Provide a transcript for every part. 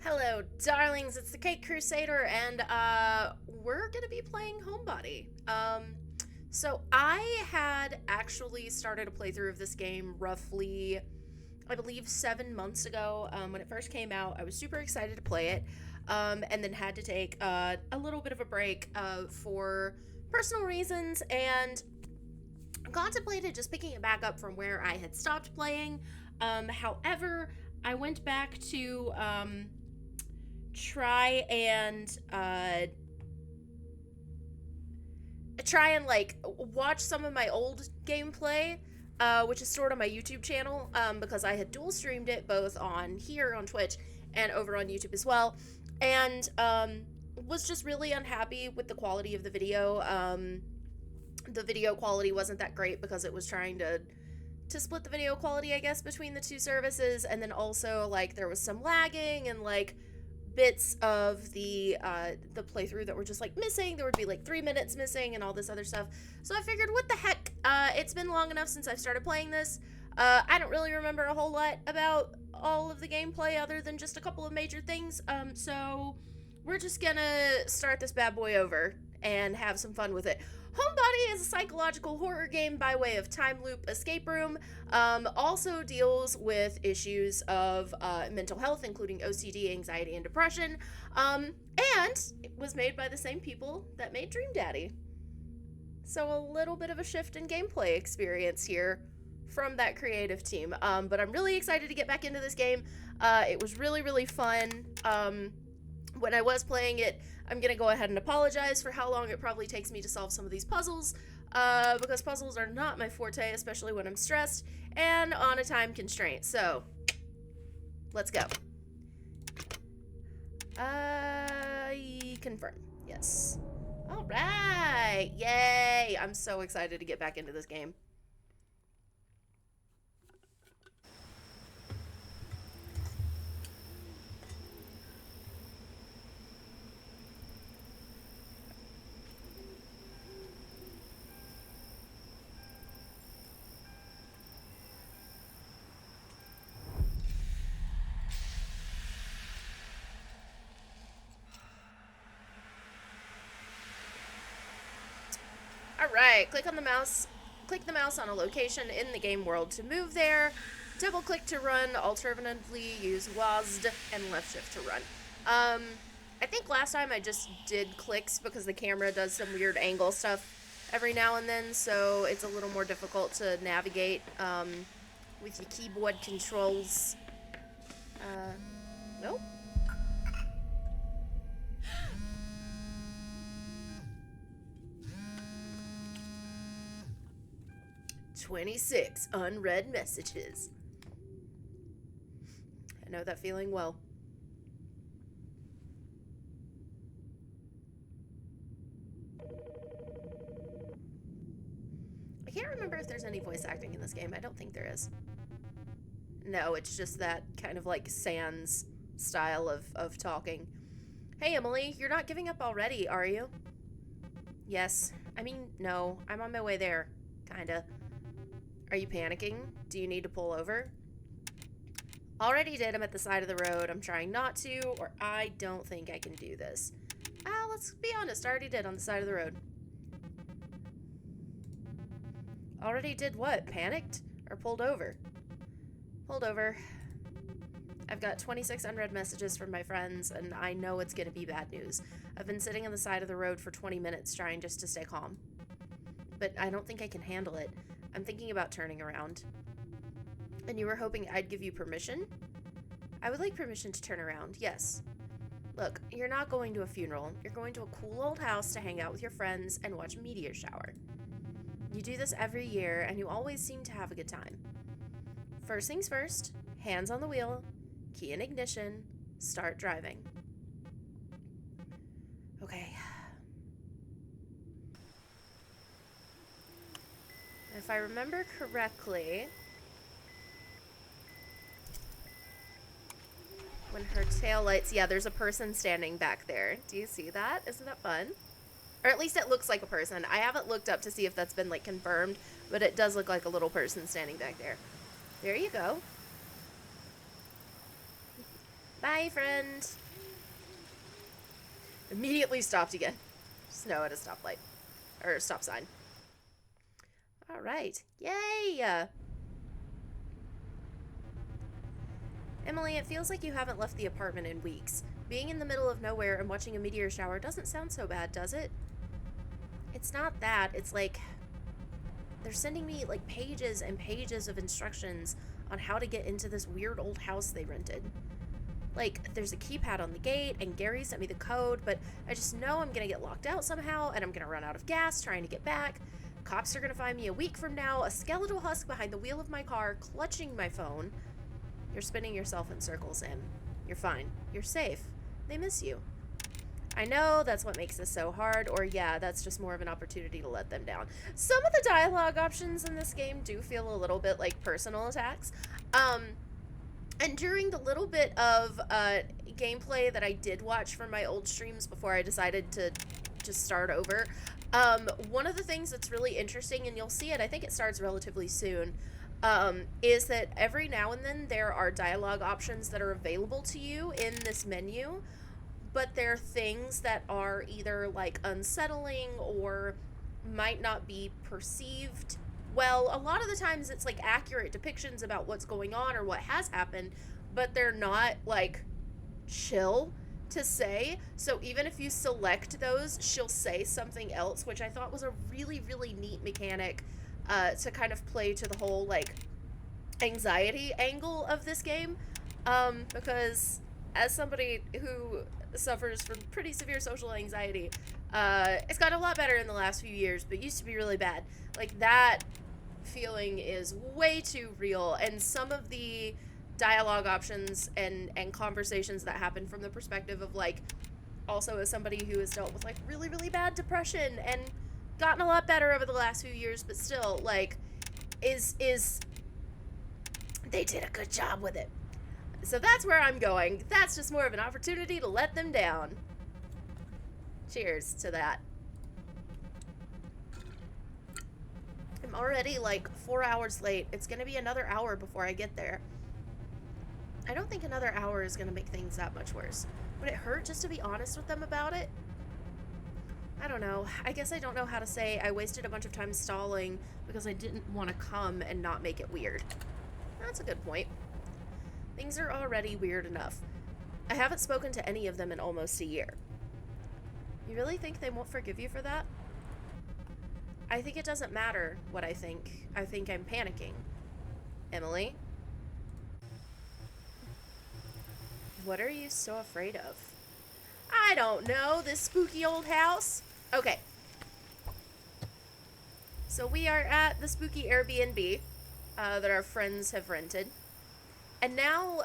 Hello, darlings. It's the Cake Crusader, and we're gonna be playing Homebody. So I had actually started a playthrough of this game roughly, I believe, 7 months ago. When it first came out, I was super excited to play it, and then had to take a little bit of a break for personal reasons, and contemplated just picking it back up from where I had stopped playing. However, I went back to try and like watch some of my old gameplay, which is stored on my YouTube channel, because I had dual streamed it both on here on Twitch and over on YouTube as well, and was just really unhappy with the quality of the video. The video quality wasn't that great because it was trying to split the video quality, I guess, between the two services, and then also like there was some lagging and like bits of the playthrough that were just like missing. There would be like 3 minutes missing and all this other stuff. So I figured, what the heck? It's been long enough since I've started playing this. I don't really remember a whole lot about all of the gameplay other than just a couple of major things. So we're just gonna start this bad boy over and have some fun with it. Homebody is a psychological horror game by way of time loop escape room. Also deals with issues of mental health, including OCD, anxiety, and depression. And it was made by the same people that made Dream Daddy. So a little bit of a shift in gameplay experience here from that creative team. But I'm really excited to get back into this game. It was really, really fun. When I was playing it, I'm gonna go ahead and apologize for how long it probably takes me to solve some of these puzzles, because puzzles are not my forte, especially when I'm stressed and on a time constraint. So, let's go. Confirm. Yes. All right. Yay. I'm so excited to get back into this game. Alright, click the mouse on a location in the game world to move there. Double click to run, alternatively use WASD and left shift to run. I think last time I just did clicks because the camera does some weird angle stuff every now and then, so it's a little more difficult to navigate with your keyboard controls. Nope. 26 unread messages. I know that feeling well. I can't remember if there's any voice acting in this game. I don't think there is. No, it's just that kind of like Sans style of talking. Hey, Emily, you're not giving up already, are you? Yes. I mean, no. I'm on my way there. Kinda. Are you panicking? Do you need to pull over? Already did. I'm at the side of the road. I'm trying not to, or I don't think I can do this. Let's be honest. I already did on the side of the road. Already did what? Panicked? Or pulled over? Pulled over. I've got 26 unread messages from my friends, and I know it's gonna be bad news. I've been sitting on the side of the road for 20 minutes trying just to stay calm. But I don't think I can handle it. I'm thinking about turning around. And you were hoping I'd give you permission? I would like permission to turn around, yes. Look, you're not going to a funeral. You're going to a cool old house to hang out with your friends and watch a meteor shower. You do this every year, and you always seem to have a good time. First things first, hands on the wheel, key in ignition, start driving. Okay. If I remember correctly, when her tail lights, yeah, there's a person standing back there. Do you see that? Isn't that fun? Or at least it looks like a person. I haven't looked up to see if that's been like confirmed, but it does look like a little person standing back there. There you go. Bye, friend. Immediately stopped again. Snow at a stoplight. Or stop sign. Alright. Yay! Emily, it feels like you haven't left the apartment in weeks. Being in the middle of nowhere and watching a meteor shower doesn't sound so bad, does it? It's not that. It's like... they're sending me, like, pages and pages of instructions on how to get into this weird old house they rented. Like, there's a keypad on the gate, and Gary sent me the code, but I just know I'm gonna get locked out somehow, and I'm gonna run out of gas trying to get back. Cops are gonna find me a week from now, a skeletal husk behind the wheel of my car, clutching my phone. You're spinning yourself in circles, Em. You're fine. You're safe. They miss you. I know that's what makes this so hard, or yeah, that's just more of an opportunity to let them down. Some of the dialogue options in this game do feel a little bit like personal attacks. And during the little bit of gameplay that I did watch from my old streams before I decided to just start over, one of the things that's really interesting, and you'll see it, I think it starts relatively soon, is that every now and then there are dialogue options that are available to you in this menu, but they're things that are either like unsettling or might not be perceived well. A lot of the times it's like accurate depictions about what's going on or what has happened, but they're not like chill to say. So even if you select those, she'll say something else, which I thought was a really, really neat mechanic to kind of play to the whole like anxiety angle of this game, because as somebody who suffers from pretty severe social anxiety, it's gotten a lot better in the last few years, but used to be really bad. Like, that feeling is way too real, and some of the dialogue options and conversations that happen from the perspective of, like, also as somebody who has dealt with, like, really, really bad depression and gotten a lot better over the last few years, but still, like, is they did a good job with it. So that's where I'm going. That's just more of an opportunity to let them down. Cheers to that. I'm already like 4 hours late. It's gonna be another hour before I get there. I don't think another hour is gonna make things that much worse. Would it hurt just to be honest with them about it? I don't know. I guess I don't know how to say I wasted a bunch of time stalling because I didn't want to come and not make it weird. That's a good point. Things are already weird enough. I haven't spoken to any of them in almost a year. You really think they won't forgive you for that? I think it doesn't matter what I think. I think I'm panicking. Emily? What are you so afraid of? I don't know, this spooky old house. Okay. So we are at the spooky AirBNB that our friends have rented. And now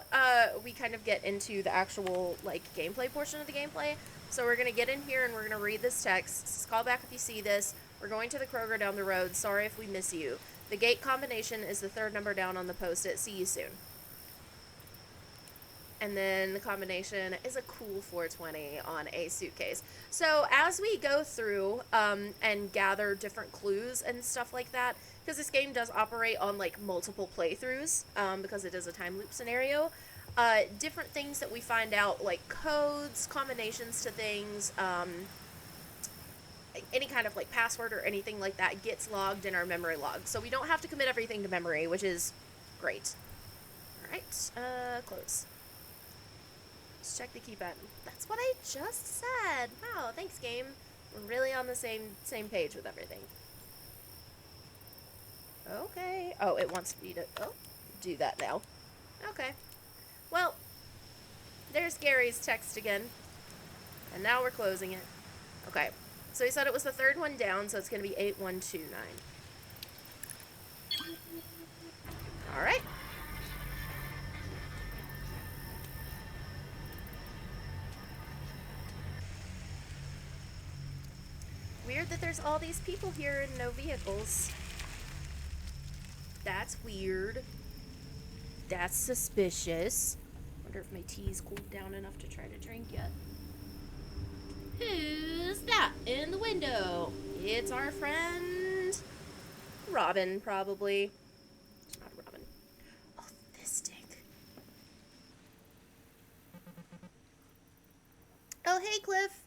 we kind of get into the actual like gameplay portion of the gameplay. So we're going to get in here and we're going to read this text. Call back if you see this. We're going to the Kroger down the road. Sorry if we miss you. The gate combination is the third number down on the post-it. See you soon. And then the combination is a cool 420 on a suitcase. So as we go through and gather different clues and stuff like that, because this game does operate on like multiple playthroughs, because it is a time loop scenario, different things that we find out, like codes, combinations to things, any kind of like password or anything like that gets logged in our memory log. So we don't have to commit everything to memory, which is great. All right, close. Let's check the keypad. That's what I just said. Wow, thanks, game. We're really on the same page with everything. Okay. Oh, it wants me to do that now. Okay. Well, there's Gary's text again. And now we're closing it. Okay. So he said it was the third one down, so it's going to be 8129. All right. Weird that there's all these people here and no vehicles. That's weird. That's suspicious. Wonder if my tea's cooled down enough to try to drink yet. Who's that in the window? It's our friend Robin, probably. It's not Robin. Oh, this dick. hey, Cliff.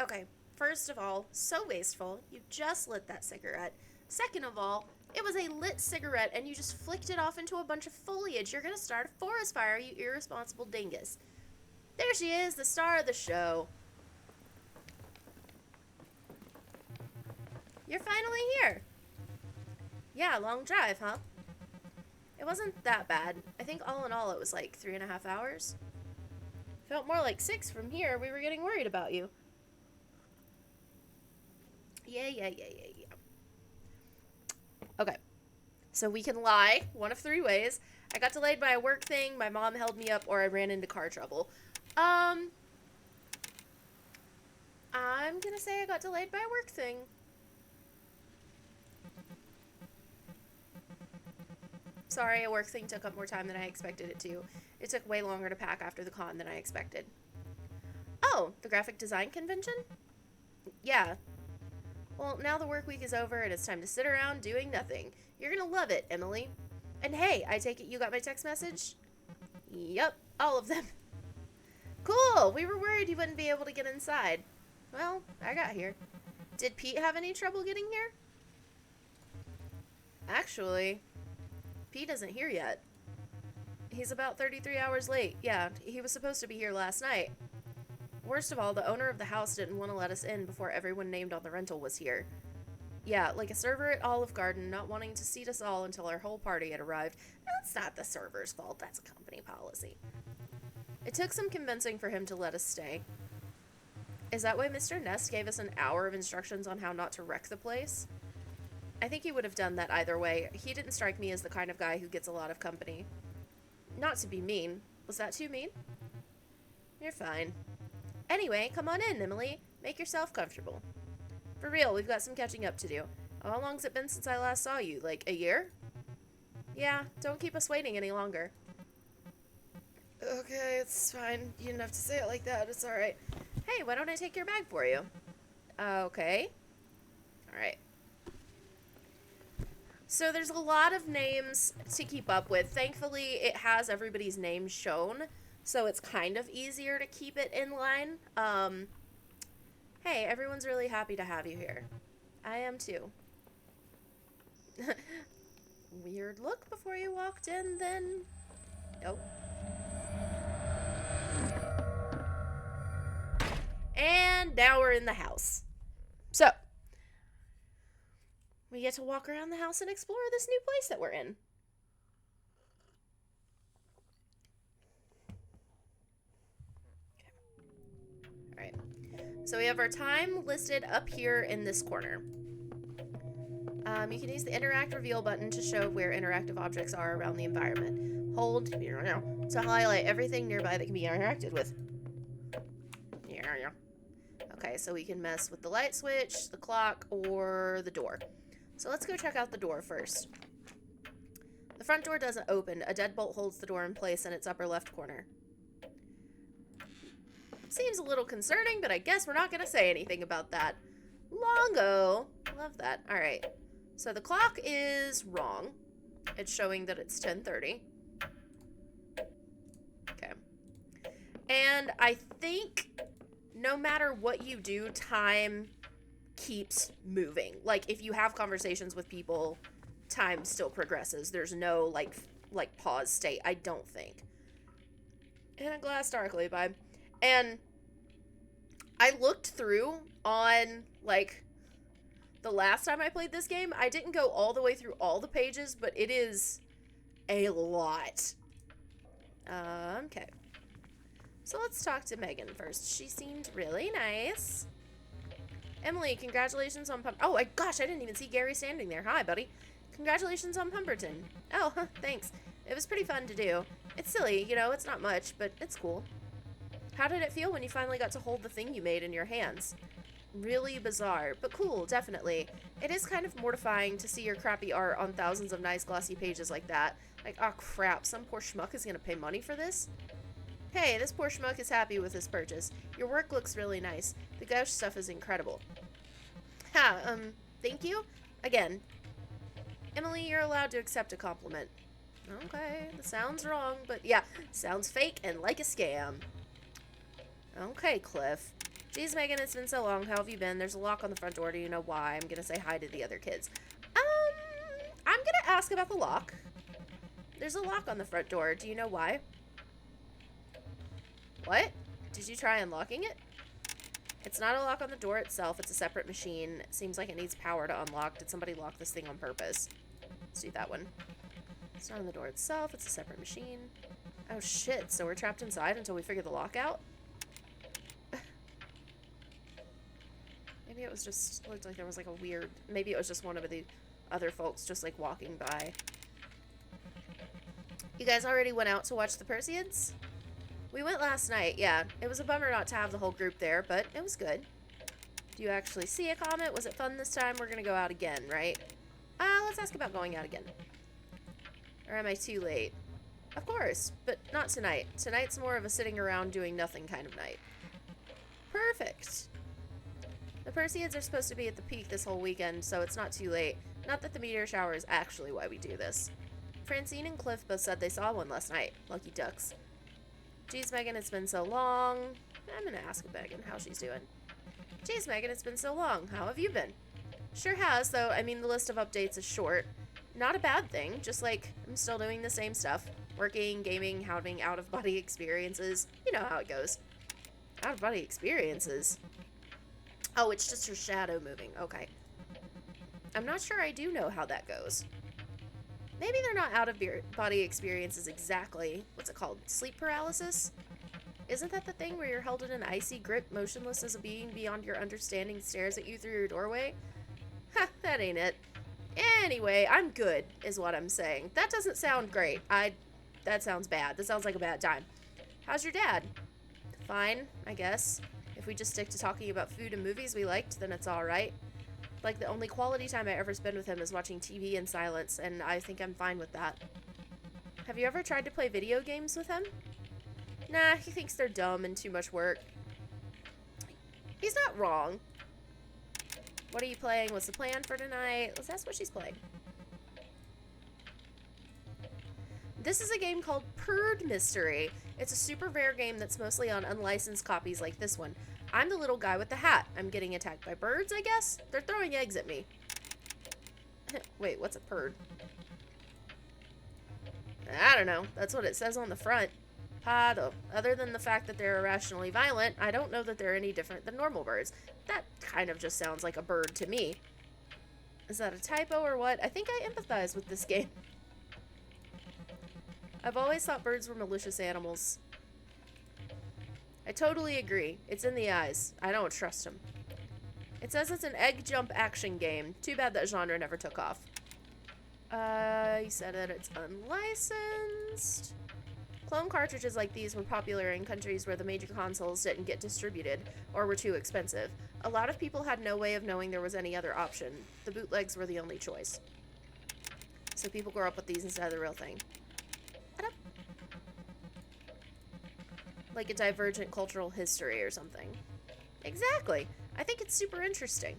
Okay, first of all, so wasteful. You just lit that cigarette. Second of all, it was a lit cigarette and you just flicked it off into a bunch of foliage. You're gonna start a forest fire, you irresponsible dingus. There she is, the star of the show. You're finally here. Yeah, long drive, huh? It wasn't that bad. I think all in all it was like 3.5 hours. Felt more like 6 from here. We were getting worried about you. Yeah. Okay. So we can lie one of 3 ways. I got delayed by a work thing, my mom held me up, or I ran into car trouble. I'm gonna say I got delayed by a work thing. Sorry, a work thing took up more time than I expected it to. It took way longer to pack after the con than I expected. Oh, the graphic design convention? Yeah. Well, now the work week is over and it's time to sit around doing nothing. You're gonna love it, Emily. And hey, I take it you got my text message? Yup, all of them. Cool, we were worried you wouldn't be able to get inside. Well, I got here. Did Pete have any trouble getting here? Actually, Pete isn't here yet. He's about 33 hours late. Yeah, he was supposed to be here last night. Worst of all, the owner of the house didn't want to let us in before everyone named on the rental was here. Yeah, like a server at Olive Garden not wanting to seat us all until our whole party had arrived. That's not the server's fault, that's a company policy. It took some convincing for him to let us stay. Is that why Mr. Nest gave us an hour of instructions on how not to wreck the place? I think he would have done that either way. He didn't strike me as the kind of guy who gets a lot of company. Not to be mean. Was that too mean? You're fine. Anyway, come on in, Emily. Make yourself comfortable. For real, we've got some catching up to do. How long's it been since I last saw you? Like, a year? Yeah, don't keep us waiting any longer. Okay, it's fine. You didn't have to say it like that. It's alright. Hey, why don't I take your bag for you? Okay. Alright. So there's a lot of names to keep up with. Thankfully, it has everybody's name shown, so it's kind of easier to keep it in line. Hey, everyone's really happy to have you here. I am too. Weird look before you walked in, then. Oh. And now we're in the house. So, we get to walk around the house and explore this new place that we're in. Okay. Alright. So we have our time listed up here in this corner. You can use the interact reveal button to show where interactive objects are around the environment. Hold to highlight everything nearby that can be interacted with. Okay, so we can mess with the light switch, the clock, or the door. So let's go check out the door first. The front door doesn't open. A deadbolt holds the door in place in its upper left corner. Seems a little concerning, but I guess we're not going to say anything about that. Longo. Love that. Alright. So the clock is wrong. It's showing that it's 10:30. Okay. And I think no matter what you do, time keeps moving. Like, if you have conversations with people, time still progresses. There's no, like pause state, I don't think. And a glass darkly vibe. And I looked through on, like, the last time I played this game. I didn't go all the way through all the pages, but it is a lot. Okay. So let's talk to Megan first. She seemed really nice. Emily, congratulations on Oh, gosh, I didn't even see Gary standing there. Hi, buddy. Congratulations on Pemberton. Oh, thanks. It was pretty fun to do. It's silly, you know, it's not much, but it's cool. How did it feel when you finally got to hold the thing you made in your hands? Really bizarre, but cool, definitely. It is kind of mortifying to see your crappy art on thousands of nice glossy pages like that. Like, oh crap, some poor schmuck is gonna pay money for this? Hey, this poor schmuck is happy with his purchase. Your work looks really nice. The gouache stuff is incredible. Thank you? Again. Emily, you're allowed to accept a compliment. Okay, the sound's wrong, but yeah, sounds fake and like a scam. Okay, Cliff. Geez, Megan, it's been so long. How have you been? There's a lock on the front door. Do you know why? I'm gonna say hi to the other kids. I'm gonna ask about the lock. There's a lock on the front door. Do you know why? What? Did you try unlocking it? It's not a lock on the door itself. It's a separate machine. It seems like it needs power to unlock. Did somebody lock this thing on purpose? Let's do that one. It's not on the door itself. It's a separate machine. Oh, shit. So we're trapped inside until we figure the lock out? Maybe it was just... looked like there was like a weird... maybe it was just one of the other folks just like walking by. You guys already went out to watch the Perseids? We went last night, yeah. It was a bummer not to have the whole group there, but it was good. Do you actually see a comet? Was it fun this time? We're gonna go out again, right? Let's ask about going out again. Or am I too late? Of course, but not tonight. Tonight's more of a sitting around doing nothing kind of night. Perfect. The Perseids are supposed to be at the peak this whole weekend, so it's not too late. Not that the meteor shower is actually why we do this. Francine and Cliff both said they saw one last night. Lucky ducks. Geez, Megan, it's been so long. I'm gonna ask Megan how she's doing. Geez, Megan, it's been so long. How have you been? Sure has, though. I mean, the list of updates is short. Not a bad thing. Just like, I'm still doing the same stuff. Working, gaming, having out-of-body experiences. You know how it goes. Out-of-body experiences? Oh, it's just her shadow moving. Okay. I'm not sure I do know how that goes. Maybe they're not out-of-body experiences exactly. What's it called? Sleep paralysis? Isn't that the thing where you're held in an icy grip, motionless as a being beyond your understanding stares at you through your doorway? Ha, that ain't it. Anyway, I'm good, is what I'm saying. That doesn't sound great. That sounds bad. That sounds like a bad time. How's your dad? Fine, I guess. If we just stick to talking about food and movies we liked, then it's alright. Like, the only quality time I ever spend with him is watching TV in silence, and I think I'm fine with that. Have you ever tried to play video games with him? Nah, he thinks they're dumb and too much work. He's not wrong. What are you playing? What's the plan for tonight? Let's ask what she's playing. This is a game called Purd Mystery. It's a super rare game that's mostly on unlicensed copies like this one. I'm the little guy with the hat. I'm getting attacked by birds, I guess? They're throwing eggs at me. Wait, what's a purd? I don't know. That's what it says on the front. Other than the fact that they're irrationally violent, I don't know that they're any different than normal birds. That kind of just sounds like a bird to me. Is that a typo or what? I think I empathize with this game. I've always thought birds were malicious animals. I totally agree. It's in the eyes. I don't trust them. It says it's an egg jump action game. Too bad that genre never took off. You said that it's unlicensed. Clone cartridges like these were popular in countries where the major consoles didn't get distributed or were too expensive. A lot of people had no way of knowing there was any other option. The bootlegs were the only choice. So people grew up with these instead of the real thing. Like a divergent cultural history or something. Exactly. I think it's super interesting.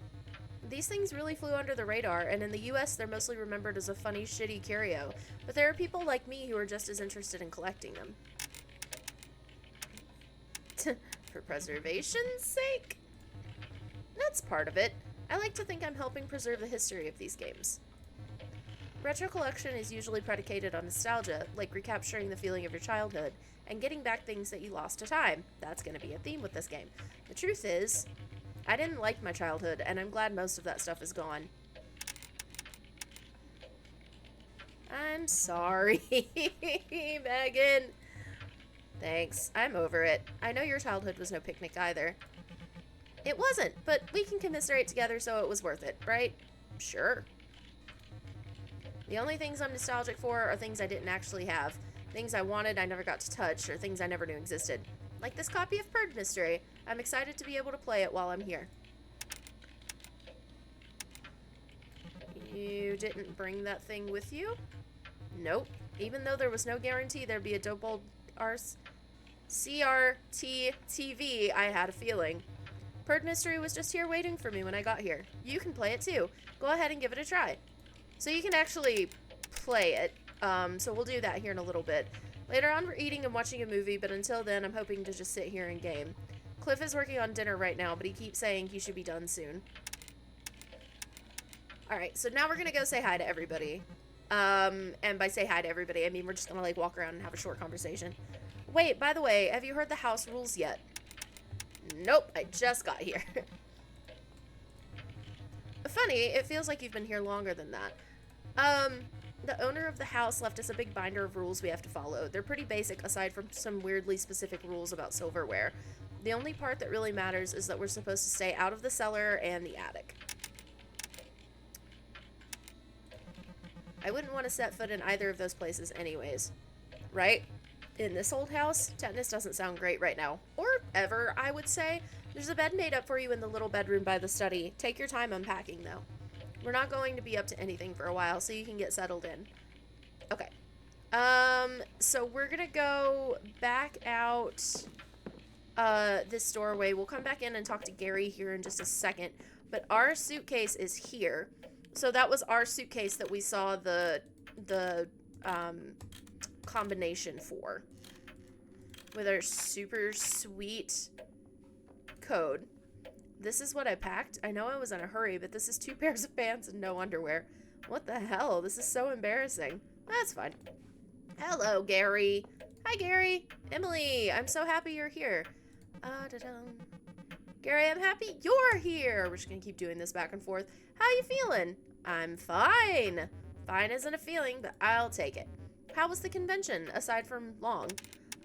These things really flew under the radar, and in the US they're mostly remembered as a funny, shitty curio. But there are people like me who are just as interested in collecting them. For preservation's sake? That's part of it. I like to think I'm helping preserve the history of these games. Retro collection is usually predicated on nostalgia, like recapturing the feeling of your childhood, and getting back things that you lost to time. That's going to be a theme with this game. The truth is, I didn't like my childhood, and I'm glad most of that stuff is gone. I'm sorry, Megan. Thanks. I'm over it. I know your childhood was no picnic either. It wasn't, but we can commiserate together, so it was worth it, right? Sure. The only things I'm nostalgic for are things I didn't actually have. Things I wanted I never got to touch, or things I never knew existed. Like this copy of Purd Mystery. I'm excited to be able to play it while I'm here. You didn't bring that thing with you? Nope. Even though there was no guarantee there'd be a dope old CRT TV, I had a feeling. Purd Mystery was just here waiting for me when I got here. You can play it too. Go ahead and give it a try. So you can actually play it. So we'll do that here in a little bit. Later on, we're eating and watching a movie, but until then, I'm hoping to just sit here and game. Cliff is working on dinner right now, but he keeps saying he should be done soon. Alright, so now we're gonna go say hi to everybody. And by say hi to everybody, I mean we're just gonna, like, walk around and have a short conversation. Wait, by the way, have you heard the house rules yet? Nope, I just got here. Funny, it feels like you've been here longer than that. The owner of the house left us a big binder of rules we have to follow. They're pretty basic, aside from some weirdly specific rules about silverware. The only part that really matters is that we're supposed to stay out of the cellar and the attic. I wouldn't want to set foot in either of those places anyways. Right? In this old house, tetanus doesn't sound great right now. Or ever, I would say. There's a bed made up for you in the little bedroom by the study. Take your time unpacking, though. We're not going to be up to anything for a while, so you can get settled in. Okay. So we're gonna go back out this doorway. We'll come back in and talk to Gary here in just a second. But our suitcase is here. So that was our suitcase that we saw the combination for. With our super sweet code. This is what I packed. I know I was in a hurry, but this is 2 pairs of pants and no underwear. What the hell? This is so embarrassing. That's fine. Hello, Gary. Hi, Gary. Emily, I'm so happy you're here. Gary, I'm happy you're here. We're just gonna keep doing this back and forth. How you feeling? I'm fine. Fine isn't a feeling, but I'll take it. How was the convention, aside from long?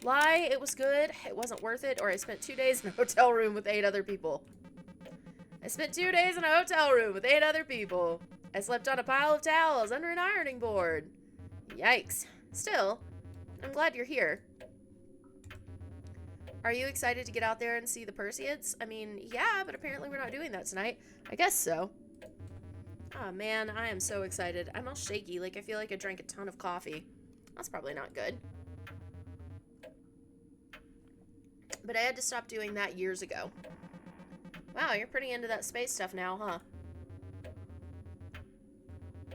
Lie, it was good. It wasn't worth it, or I spent 2 days in a hotel room with 8 other people. I spent 2 days in a hotel room with 8 other people. I slept on a pile of towels under an ironing board. Yikes. Still, I'm glad you're here. Are you excited to get out there and see the Perseids? I mean, yeah, but apparently we're not doing that tonight. I guess so. Oh man, I am so excited. I'm all shaky, like I feel like I drank a ton of coffee. That's probably not good. But I had to stop doing that years ago. Wow, you're pretty into that space stuff now, huh?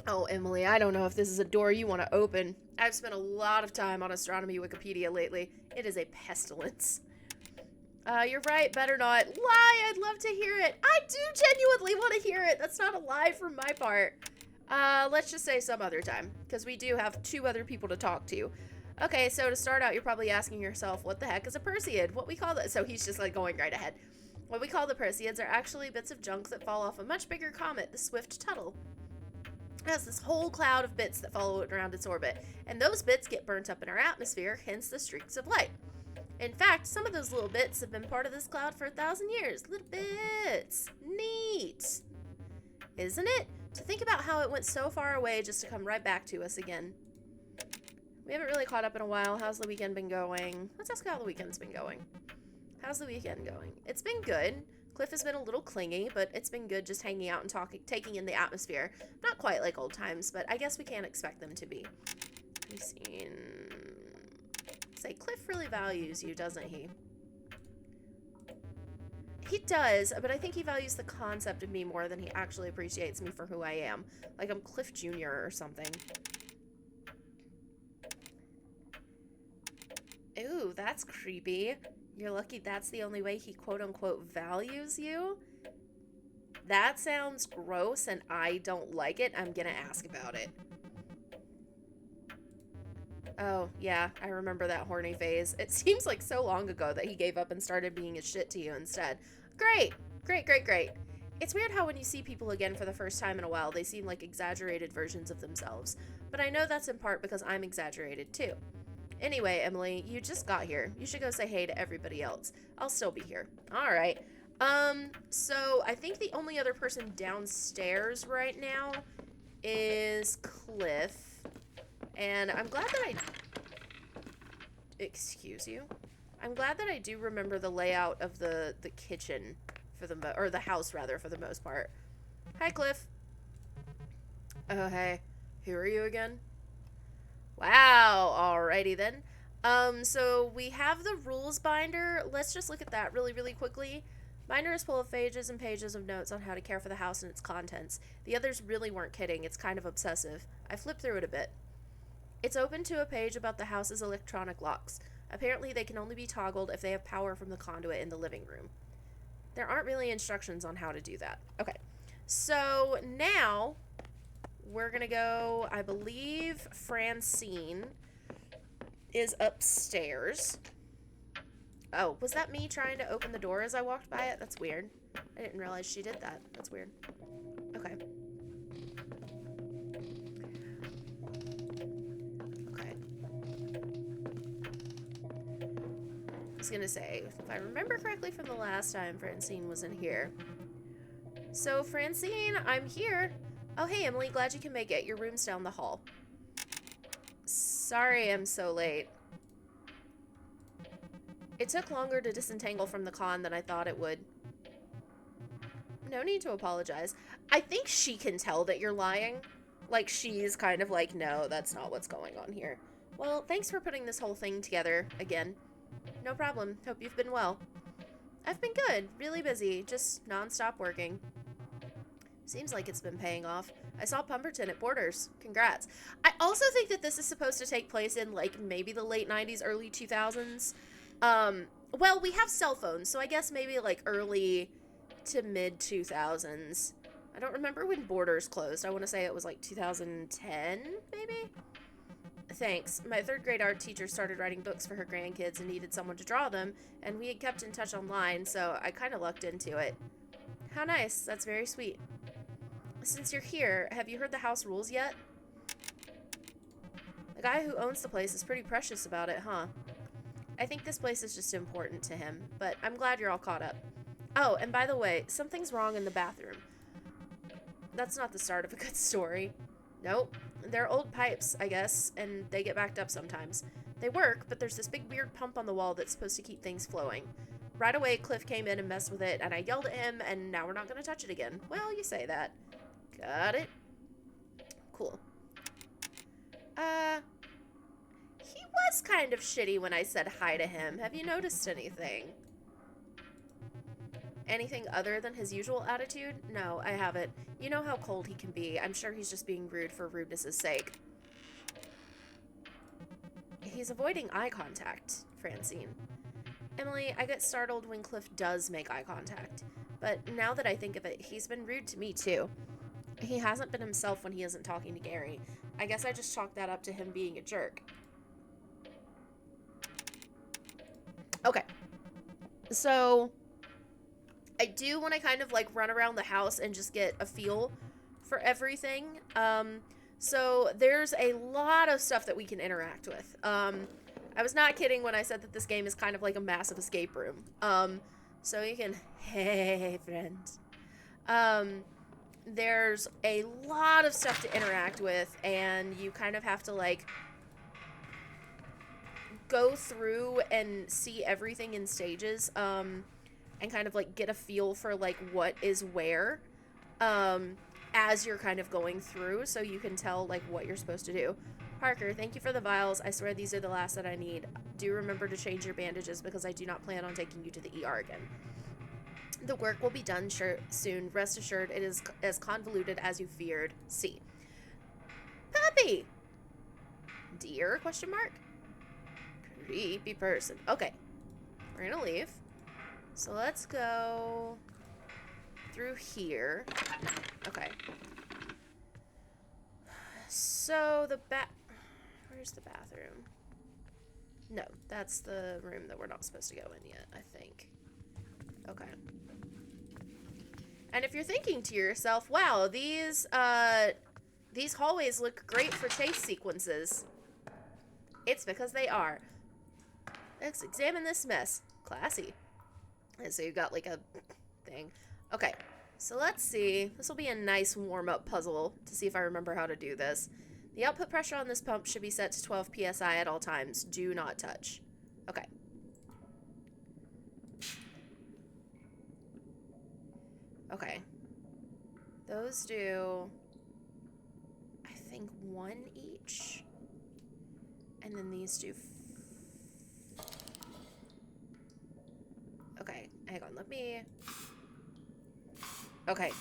Oh, Emily, I don't know if this is a door you want to open. I've spent a lot of time on astronomy Wikipedia lately. It is a pestilence. You're right, better not. Lie, I'd love to hear it. I do genuinely want to hear it. That's not a lie from my part. Let's just say some other time, because we do have 2 other people to talk to. Okay, so to start out, you're probably asking yourself, what the heck is a Perseid? What we call that? So he's just like going right ahead. What we call the Perseids are actually bits of junk that fall off a much bigger comet, the Swift Tuttle. It has this whole cloud of bits that follow it around its orbit, and those bits get burnt up in our atmosphere, hence the streaks of light. In fact, some of those little bits have been part of this cloud for 1,000 years. Little bits. Neat. Isn't it? To think about how it went so far away just to come right back to us again. We haven't really caught up in a while. How's the weekend been going? Let's ask how the weekend's been going. How's the weekend going? It's been good. Cliff has been a little clingy, but it's been good just hanging out and talking, taking in the atmosphere. Not quite like old times, but I guess we can't expect them to be. Let me see. Say, Cliff really values you, doesn't he? He does, but I think he values the concept of me more than he actually appreciates me for who I am. Like I'm Cliff Jr. or something. Ooh, that's creepy. You're lucky that's the only way he quote-unquote values you? That sounds gross and I don't like it. I'm gonna ask about it. Oh, yeah, I remember that horny phase. It seems like so long ago that he gave up and started being a shit to you instead. Great! Great, great, great. It's weird how when you see people again for the first time in a while, they seem like exaggerated versions of themselves. But I know that's in part because I'm exaggerated too. Anyway, Emily, you just got here. You should go say hey to everybody else. I'll still be here. Alright. So I think the only other person downstairs right now is Cliff. And I'm glad that I... Excuse you? I'm glad that I do remember the layout of the kitchen for the... Or the house, rather, for the most part. Hi, Cliff. Oh, hey. Who are you again? Wow, alrighty then. So we have the rules binder. Let's just look at that really, really quickly. Binder is full of pages and pages of notes on how to care for the house and its contents. The others really weren't kidding. It's kind of obsessive. I flipped through it a bit. It's open to a page about the house's electronic locks. Apparently, they can only be toggled if they have power from the conduit in the living room. There aren't really instructions on how to do that. Okay, so now we're gonna go, I believe Francine is upstairs. Oh, was that me trying to open the door as I walked by it? That's weird. I didn't realize she did that. That's weird. Okay. Okay. I was gonna say, if I remember correctly from the last time Francine was in here. So, Francine, I'm here. Oh, hey, Emily, glad you can make it. Your room's down the hall. Sorry I'm so late. It took longer to disentangle from the con than I thought it would. No need to apologize. I think she can tell that you're lying. Like, she's kind of like, no, that's not what's going on here. Well, thanks for putting this whole thing together again. No problem. Hope you've been well. I've been good. Really busy. Just non-stop working. Seems like it's been paying off. I saw Pumperton at Borders. Congrats. I also think that this is supposed to take place in, like, maybe the late 90s, early 2000s. Well, we have cell phones, so I guess maybe, like, early to mid 2000s. I don't remember when Borders closed. I want to say it was, like, 2010, maybe? Thanks. My third grade art teacher started writing books for her grandkids and needed someone to draw them, and we had kept in touch online, so I kind of lucked into it. How nice. That's very sweet. Since you're here, have you heard the house rules yet? The guy who owns the place is pretty precious about it, huh? I think this place is just important to him, but I'm glad you're all caught up. Oh, and by the way, something's wrong in the bathroom. That's not the start of a good story. Nope. They're old pipes, I guess, and they get backed up sometimes. They work, but there's this big weird pump on the wall that's supposed to keep things flowing. Right away, Cliff came in and messed with it, and I yelled at him, and now we're not going to touch it again. Well, you say that. Got it. Cool. He was kind of shitty when I said hi to him. Have you noticed anything? Anything other than his usual attitude? No, I haven't. You know how cold he can be. I'm sure he's just being rude for rudeness' sake. He's avoiding eye contact, Francine. Emily, I get startled when Cliff does make eye contact. But now that I think of it, he's been rude to me too. He hasn't been himself when he isn't talking to Gary. I guess I just chalk that up to him being a jerk. Okay. So, I do want to kind of like run around the house and just get a feel for everything. So there's a lot of stuff that we can interact with. I was not kidding when I said that this game is kind of like a massive escape room. So you can, hey, friends. There's a lot of stuff to interact with, and you kind of have to like go through and see everything in stages, and kind of like get a feel for like what is where, as you're kind of going through, so you can tell like what you're supposed to do. Parker, thank you for the vials. I swear these are the last that I need. Do remember to change your bandages because I do not plan on taking you to the ER again. The work will be done soon. Rest assured, it is as convoluted as you feared. See. Puppy! Dear? Question mark? Creepy person. Okay. We're gonna leave. So let's go through here. Okay. So the where's the bathroom? No, that's the room that we're not supposed to go in yet, I think. Okay. And if you're thinking to yourself, wow, these hallways look great for chase sequences, it's because they are. Let's examine this mess. Classy. And so you've got like a thing. Okay, so let's see. This will be a nice warm-up puzzle to see if I remember how to do this. The output pressure on this pump should be set to 12 psi at all times. Do not touch. Okay. Okay. Those do, I think, 1 each. And then these do... Okay, hang on, let me... Okay.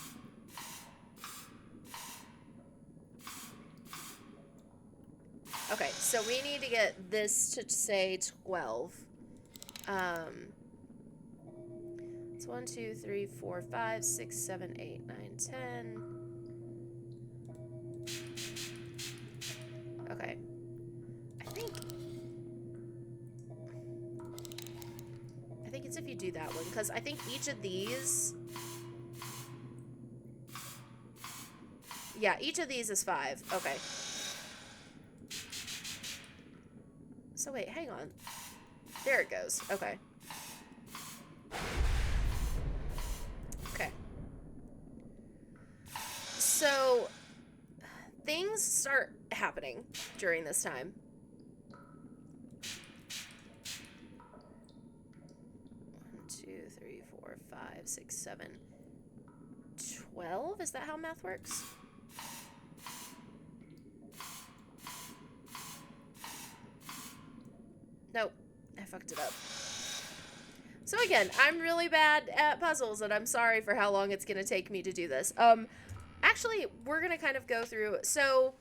Okay, so we need to get this to say 12. It's 1, 2, 3, 4, 5, 6, 7, 8, 9, 10. Okay. I think it's if you do that one, because I think each of these... Yeah, each of these is 5. Okay. So wait, hang on. There it goes. Okay. Okay. So, things start happening during this time. 1, 2, 3, 4, 5, 6, 7, 12? Is that how math works? Nope. I fucked it up. So again, I'm really bad at puzzles, and I'm sorry for how long it's going to take me to do this. Actually, we're going to kind of go through... So,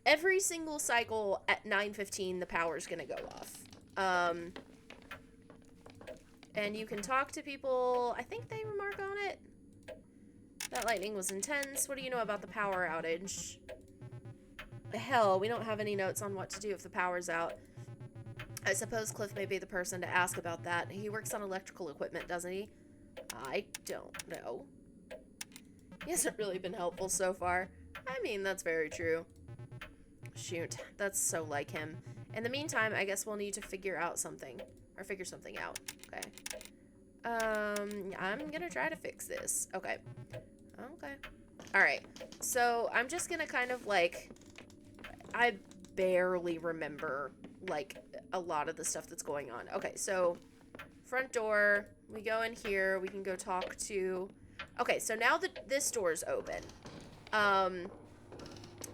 every single cycle at 9:15, the power's going to go off. And you can talk to people. I think they remark on it. That lightning was intense. What do you know about the power outage? Hell, we don't have any notes on what to do if the power's out. I suppose Cliff may be the person to ask about that. He works on electrical equipment, doesn't he? I don't know. He hasn't really been helpful so far. I mean, that's very true. Shoot, that's so like him. In the meantime, I guess we'll need to figure out something. Or figure something out. Okay. I'm gonna try to fix this. Okay. Okay. Alright. So, I'm just gonna kind of, like... I barely remember, like, a lot of the stuff that's going on. Okay, so... Front door. We go in here. We can go talk to... Okay, so now that this door's open.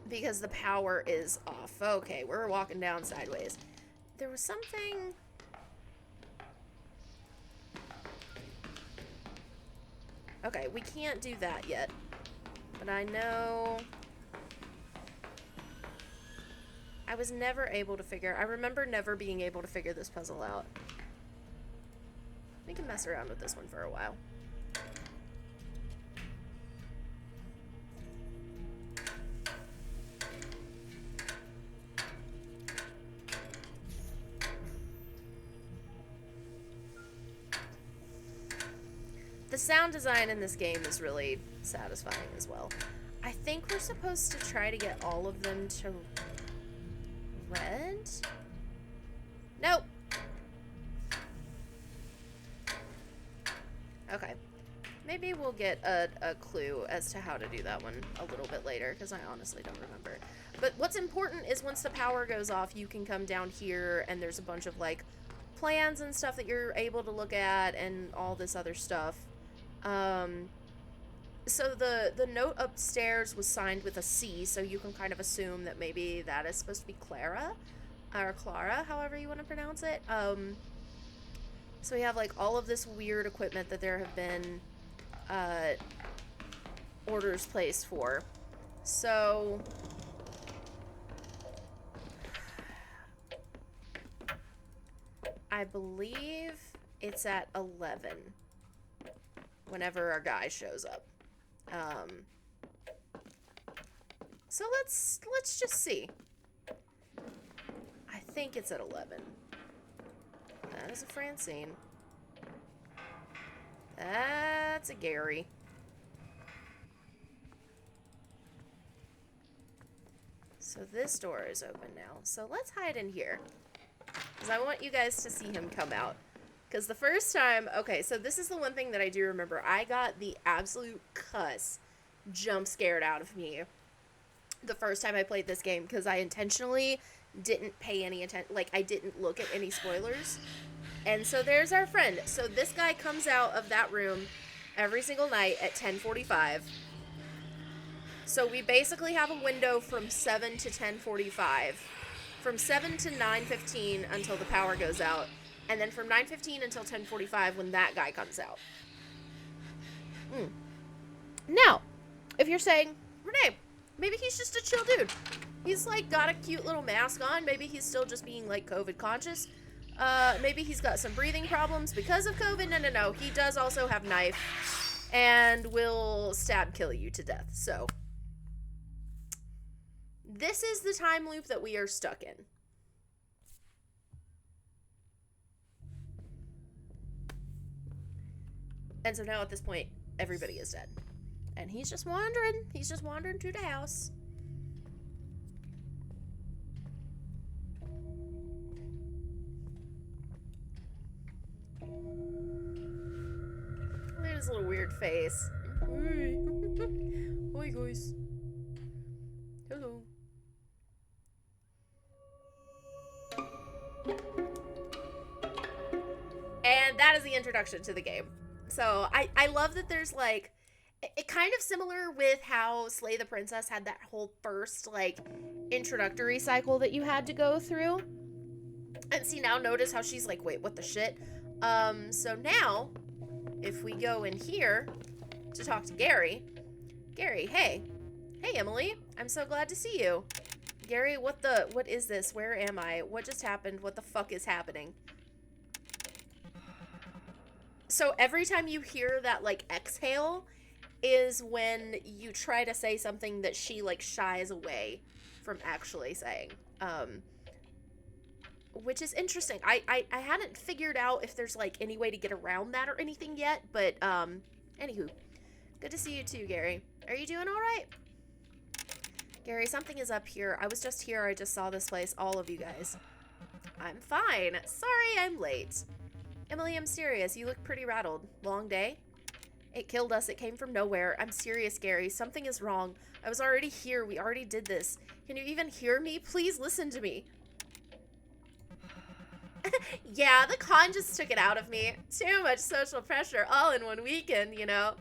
Because the power is off. Okay, we're walking down sideways. There was something... Okay, we can't do that yet. But I know... I was never able to figure... I remember never being able to figure this puzzle out. We can mess around with this one for a while. The sound design in this game is really satisfying as well. I think we're supposed to try to get all of them to red? Nope. Okay. Maybe we'll get a clue as to how to do that one a little bit later, because I honestly don't remember. But what's important is once the power goes off, you can come down here, and there's a bunch of, like, plans and stuff that you're able to look at, and all this other stuff. So the note upstairs was signed with a C, so you can kind of assume that maybe that is supposed to be Clara, or Clara, however you want to pronounce it. So we have, like, all of this weird equipment that there have been, orders placed for. So... I believe it's at 11. Whenever our guy shows up. So let's just see. I think it's at 11. That is a Francine. That's a Gary. So this door is open now. So let's hide in here. Because I want you guys to see him come out. Because the first time... Okay, so this is the one thing that I do remember. I got the absolute cuss jump scared out of me the first time I played this game. Because I intentionally didn't pay any attention. Like, I didn't look at any spoilers. And so there's our friend. So this guy comes out of that room every single night at 10:45. So we basically have a window from 7 to 10:45. From 7 to 9:15 until the power goes out. And then from 9:15 until 10:45 when that guy comes out. Now, if you're saying, Renee, maybe he's just a chill dude. He's like got a cute little mask on. Maybe he's still just being like COVID conscious. Maybe he's got some breathing problems because of COVID. No. He does also have knife and will stab kill you to death. So this is the time loop that we are stuck in. And so now at this point, everybody is dead. And he's just wandering. He's just wandering through the house. Look at his little weird face. Hi. Hi, guys. Hello. And that is the introduction to the game. So I love that there's like, it kind of similar with how Slay the Princess had that whole first like introductory cycle that you had to go through. And see, now notice how she's like, wait, what the shit? So now, if we go in here to talk to Gary, hey. Hey, Emily. I'm so glad to see you. Gary, what is this? Where am I? What just happened? What the fuck is happening? So every time you hear that, like, exhale is when you try to say something that she, like, shies away from actually saying. Which is interesting. I hadn't figured out if there's, like, any way to get around that or anything yet, but, anywho. Good to see you too, Gary. Are you doing all right? Gary, something is up here. I was just here. I just saw this place. All of you guys. I'm fine. Sorry I'm late. Emily, I'm serious. You look pretty rattled. Long day? It killed us. It came from nowhere. I'm serious, Gary. Something is wrong. I was already here. We already did this. Can you even hear me? Please listen to me. Yeah, the con just took it out of me. Too much social pressure all in one weekend, you know.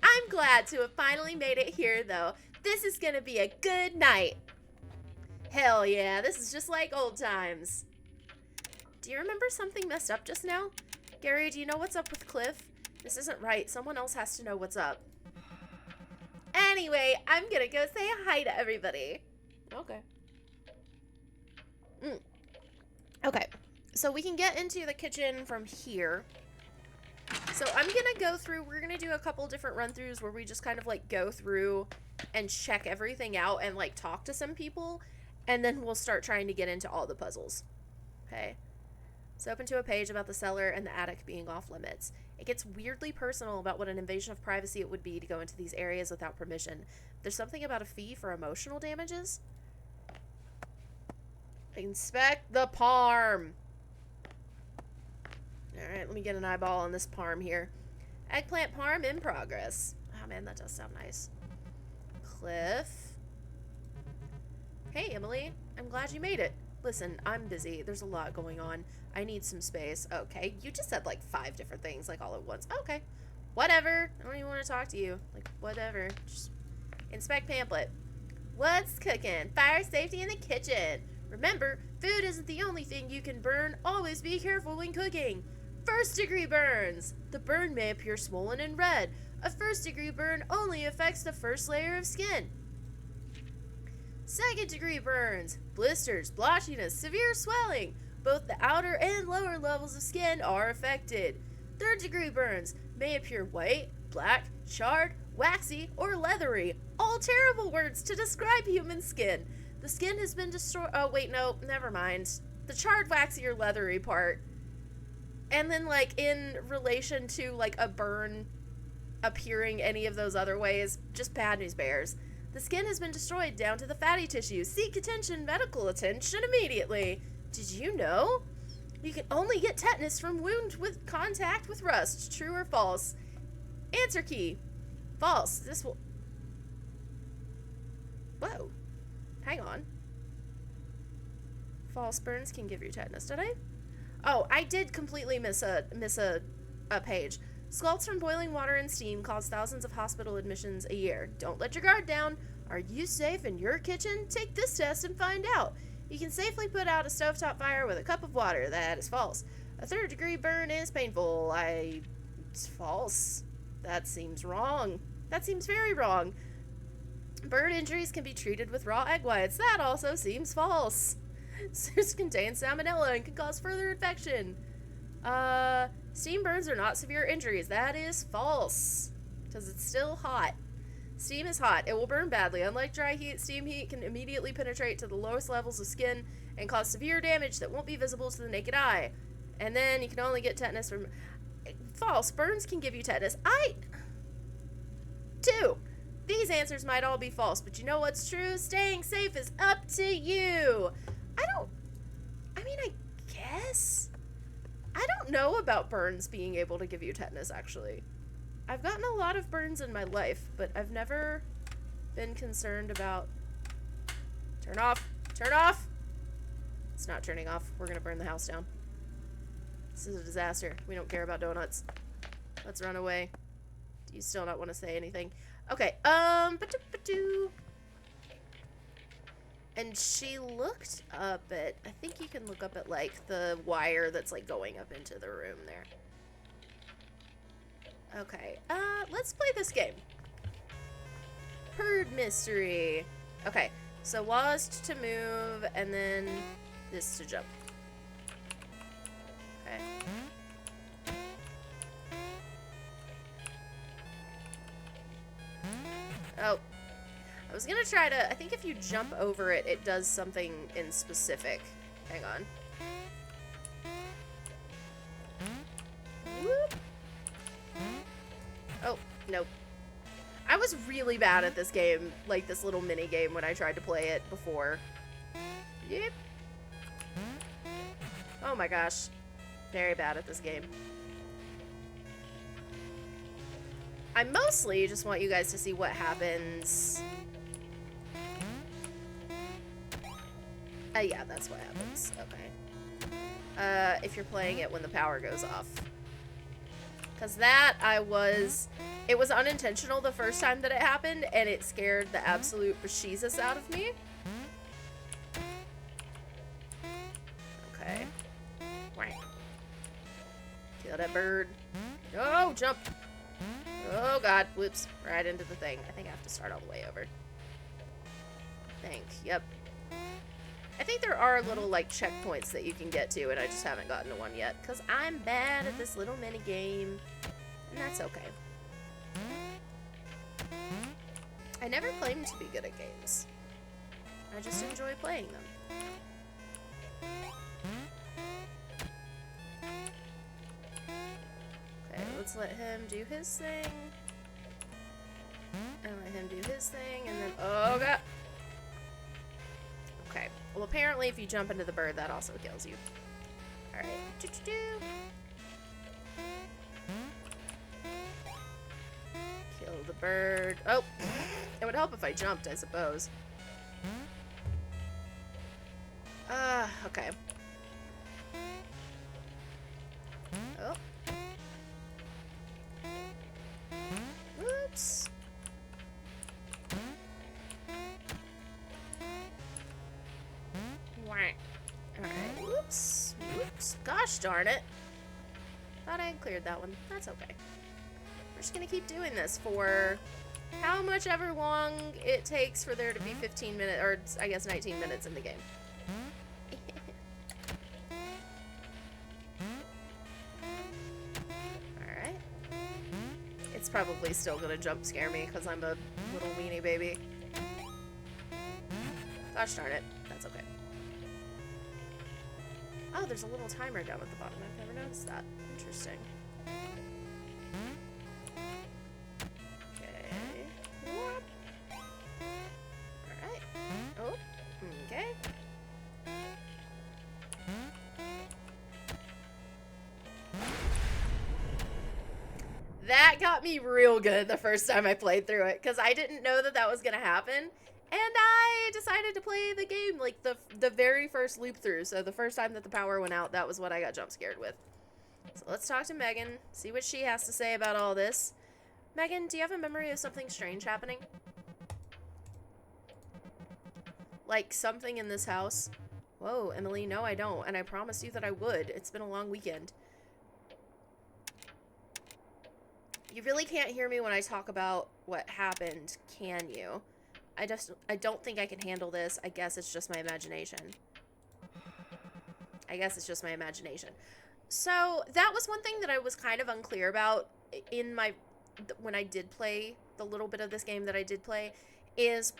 I'm glad to have finally made it here, though. This is gonna be a good night. Hell yeah, this is just like old times. Do you remember something messed up just now? Gary, do you know what's up with Cliff? This isn't right. Someone else has to know what's up. Anyway, I'm gonna go say hi to everybody. Okay. Okay, so we can get into the kitchen from here. So I'm gonna go through, we're gonna do a couple different run-throughs where we just kind of like go through and check everything out and like talk to some people, and then we'll start trying to get into all the puzzles. Okay. So open to a page about the cellar and the attic being off limits. It gets weirdly personal about what an invasion of privacy it would be to go into these areas without permission. There's something about a fee for emotional damages. Inspect the parm. Alright, let me get an eyeball on this parm here. Eggplant parm in progress. Oh man, that does sound nice. Cliff. Hey, Emily. I'm glad you made it. Listen, I'm busy. There's a lot going on. I need some space. Okay, you just said like 5 different things like all at once. Okay, whatever. I don't even want to talk to you. Like, whatever. Just inspect pamphlet. What's cooking? Fire safety in the kitchen. Remember, food isn't the only thing you can burn. Always be careful when cooking. First-degree burns. The burn may appear swollen and red. A first-degree burn only affects the first layer of skin. Second-degree burns. Blisters, blotchiness, severe swelling. Both the outer and lower levels of skin are affected. Third-degree burns may appear white, black, charred, waxy, or leathery. All terrible words to describe human skin. The skin has been destroyed. Oh, wait, no, never mind. The charred, waxy, or leathery part. And then, like, in relation to, like, a burn appearing any of those other ways, just bad news bears. The skin has been destroyed down to the fatty tissue. Seek attention, medical attention immediately. Did you know? You can only get tetanus from wound with contact with rust. True or false? Answer key. False. This will... Whoa. Hang on. False burns can give you tetanus, did I? Oh, I did completely miss a page. Scalds from boiling water and steam cause thousands of hospital admissions a year. Don't let your guard down. Are you safe in your kitchen? Take this test and find out. You can safely put out a stovetop fire with a cup of water. That is false. A third-degree burn is painful. It's false. That seems wrong. That seems very wrong. Burn injuries can be treated with raw egg whites. That also seems false. This contains salmonella and can cause further infection. Steam burns are not severe injuries. That is false. Because it's still hot. Steam is hot. It will burn badly. Unlike dry heat, steam heat can immediately penetrate to the lowest levels of skin and cause severe damage that won't be visible to the naked eye. And then you can only get tetanus from... False. Burns can give you tetanus. Two. These answers might all be false, but you know what's true? Staying safe is up to you. I guess. I don't know about burns being able to give you tetanus, actually. I've gotten a lot of burns in my life, but I've never been concerned about... Turn off. Turn off! It's not turning off. We're gonna burn the house down. This is a disaster. We don't care about donuts. Let's run away. Do you still not want to say anything? Okay, and she looked up at, I think you can look up at, like, the wire that's, like, going up into the room there. Okay, let's play this game. Herd mystery. Okay, so lost to move, and then this to jump. Okay. Oh. I was gonna try to... I think if you jump over it, it does something in specific. Hang on. Whoop. Oh, nope. I was really bad at this game, like this little mini game when I tried to play it before. Yep. Oh my gosh. Very bad at this game. I mostly just want you guys to see what happens. Yeah, that's what happens. Okay. If you're playing it when the power goes off. Because that, it was unintentional the first time that it happened, and it scared the absolute bejesus out of me. Okay. Kill that bird. Oh, jump. Oh, God. Whoops. Right into the thing. I think I have to start all the way over. Yep. I think there are little, like, checkpoints that you can get to, and I just haven't gotten to one yet, because I'm bad at this little mini game, and that's okay. I never claimed to be good at games. I just enjoy playing them. Okay, let's let him do his thing. And let him do his thing, and then... Oh, God! Okay. Well, apparently if you jump into the bird, that also kills you. Alright. Kill the bird. Oh! It would help if I jumped, I suppose. Okay. Oh. Whoops. Alright, whoops. Whoops. Gosh darn it. Thought I had cleared that one. That's okay. We're just gonna keep doing this for how much ever long it takes for there to be 15 minutes, or I guess 19 minutes in the game. Alright. It's probably still gonna jump scare me because I'm a little weenie baby. Gosh darn it. That's okay. Oh, there's a little timer down at the bottom. I've never noticed that. Interesting. Okay. Whoop. Alright. Oh. Okay. That got me real good the first time I played through it, because I didn't know that that was going to happen. And I decided to play the game, like, the very first loop through. So the first time that the power went out, that was what I got jump scared with. So let's talk to Megan, see what she has to say about all this. Megan, do you have a memory of something strange happening? Like, something in this house? Whoa, Emily, no I don't, and I promised you that I would. It's been a long weekend. You really can't hear me when I talk about what happened, can you? I don't think I can handle this. I guess it's just my imagination. So that was one thing that I was kind of unclear about in my when I did play the little bit of this game that I did play, is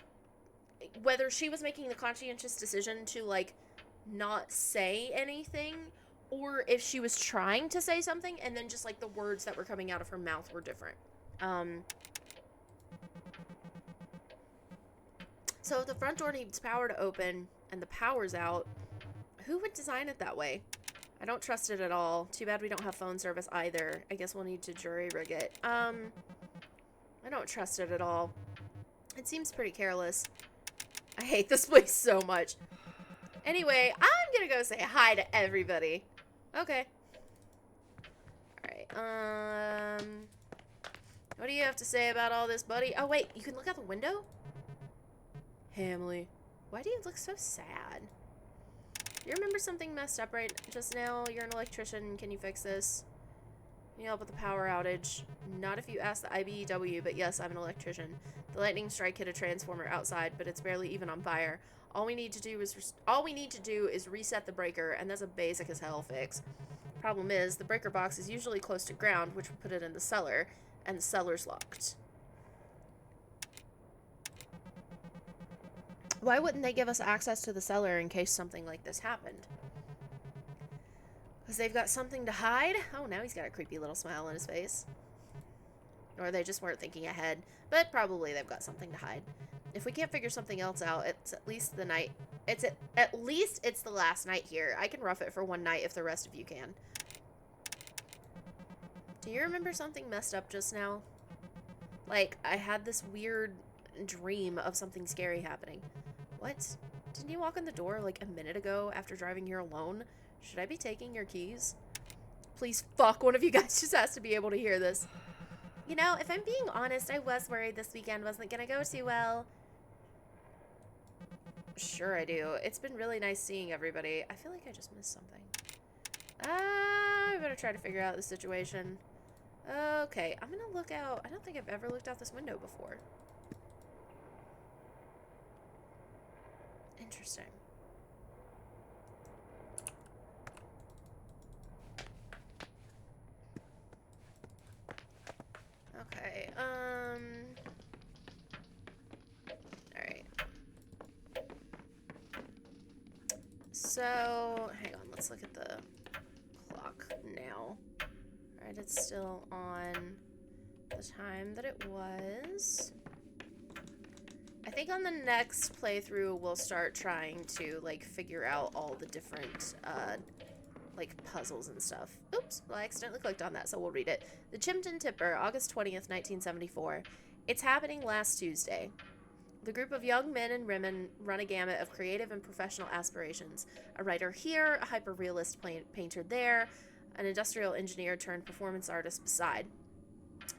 whether she was making the conscientious decision to like not say anything, or if she was trying to say something and then just like the words that were coming out of her mouth were different. So if the front door needs power to open and the power's out, who would design it that way? I don't trust it at all. Too bad we don't have phone service either. I guess we'll need to jury rig it. I don't trust it at all. It seems pretty careless. I hate this place so much. Anyway, I'm gonna go say hi to everybody. Okay. Alright, what do you have to say about all this, buddy? Oh, wait, you can look out the window? Hamley, why do you look so sad? You remember something messed up right just now? You're an electrician. Can you fix this? Can you help with the power outage? Not if you ask the IBEW, but yes, I'm an electrician. The lightning strike hit a transformer outside, but it's barely even on fire. All we need to do is reset the breaker, and that's a basic as hell fix. Problem is, the breaker box is usually close to ground, which would put it in the cellar, and the cellar's locked. Why wouldn't they give us access to the cellar in case something like this happened? Because they've got something to hide? Oh, now he's got a creepy little smile on his face. Or they just weren't thinking ahead. But probably they've got something to hide. If we can't figure something else out, it's at least the night. At least it's the last night here. I can rough it for one night if the rest of you can. Do you remember something messed up just now? Like, I had this weird dream of something scary happening. What? Didn't you walk in the door like a minute ago after driving here alone? Should I be taking your keys? Please, fuck, one of you guys just has to be able to hear this. You know, if I'm being honest, I was worried this weekend wasn't gonna go too well. Sure I do. It's been really nice seeing everybody. I feel like I just missed something. I better try to figure out the situation. Okay, I'm gonna look out. I don't think I've ever looked out this window before. Interesting. Okay, alright. So, hang on, let's look at the clock now. Alright, it's still on the time that it was. I think on the next playthrough, we'll start trying to, like, figure out all the different, like, puzzles and stuff. Oops, well, I accidentally clicked on that, so we'll read it. The Chimpton Tipper, August 20th, 1974. It's happening last Tuesday. The group of young men and women run a gamut of creative and professional aspirations. A writer here, a hyper-realist painter there, an industrial engineer turned performance artist beside.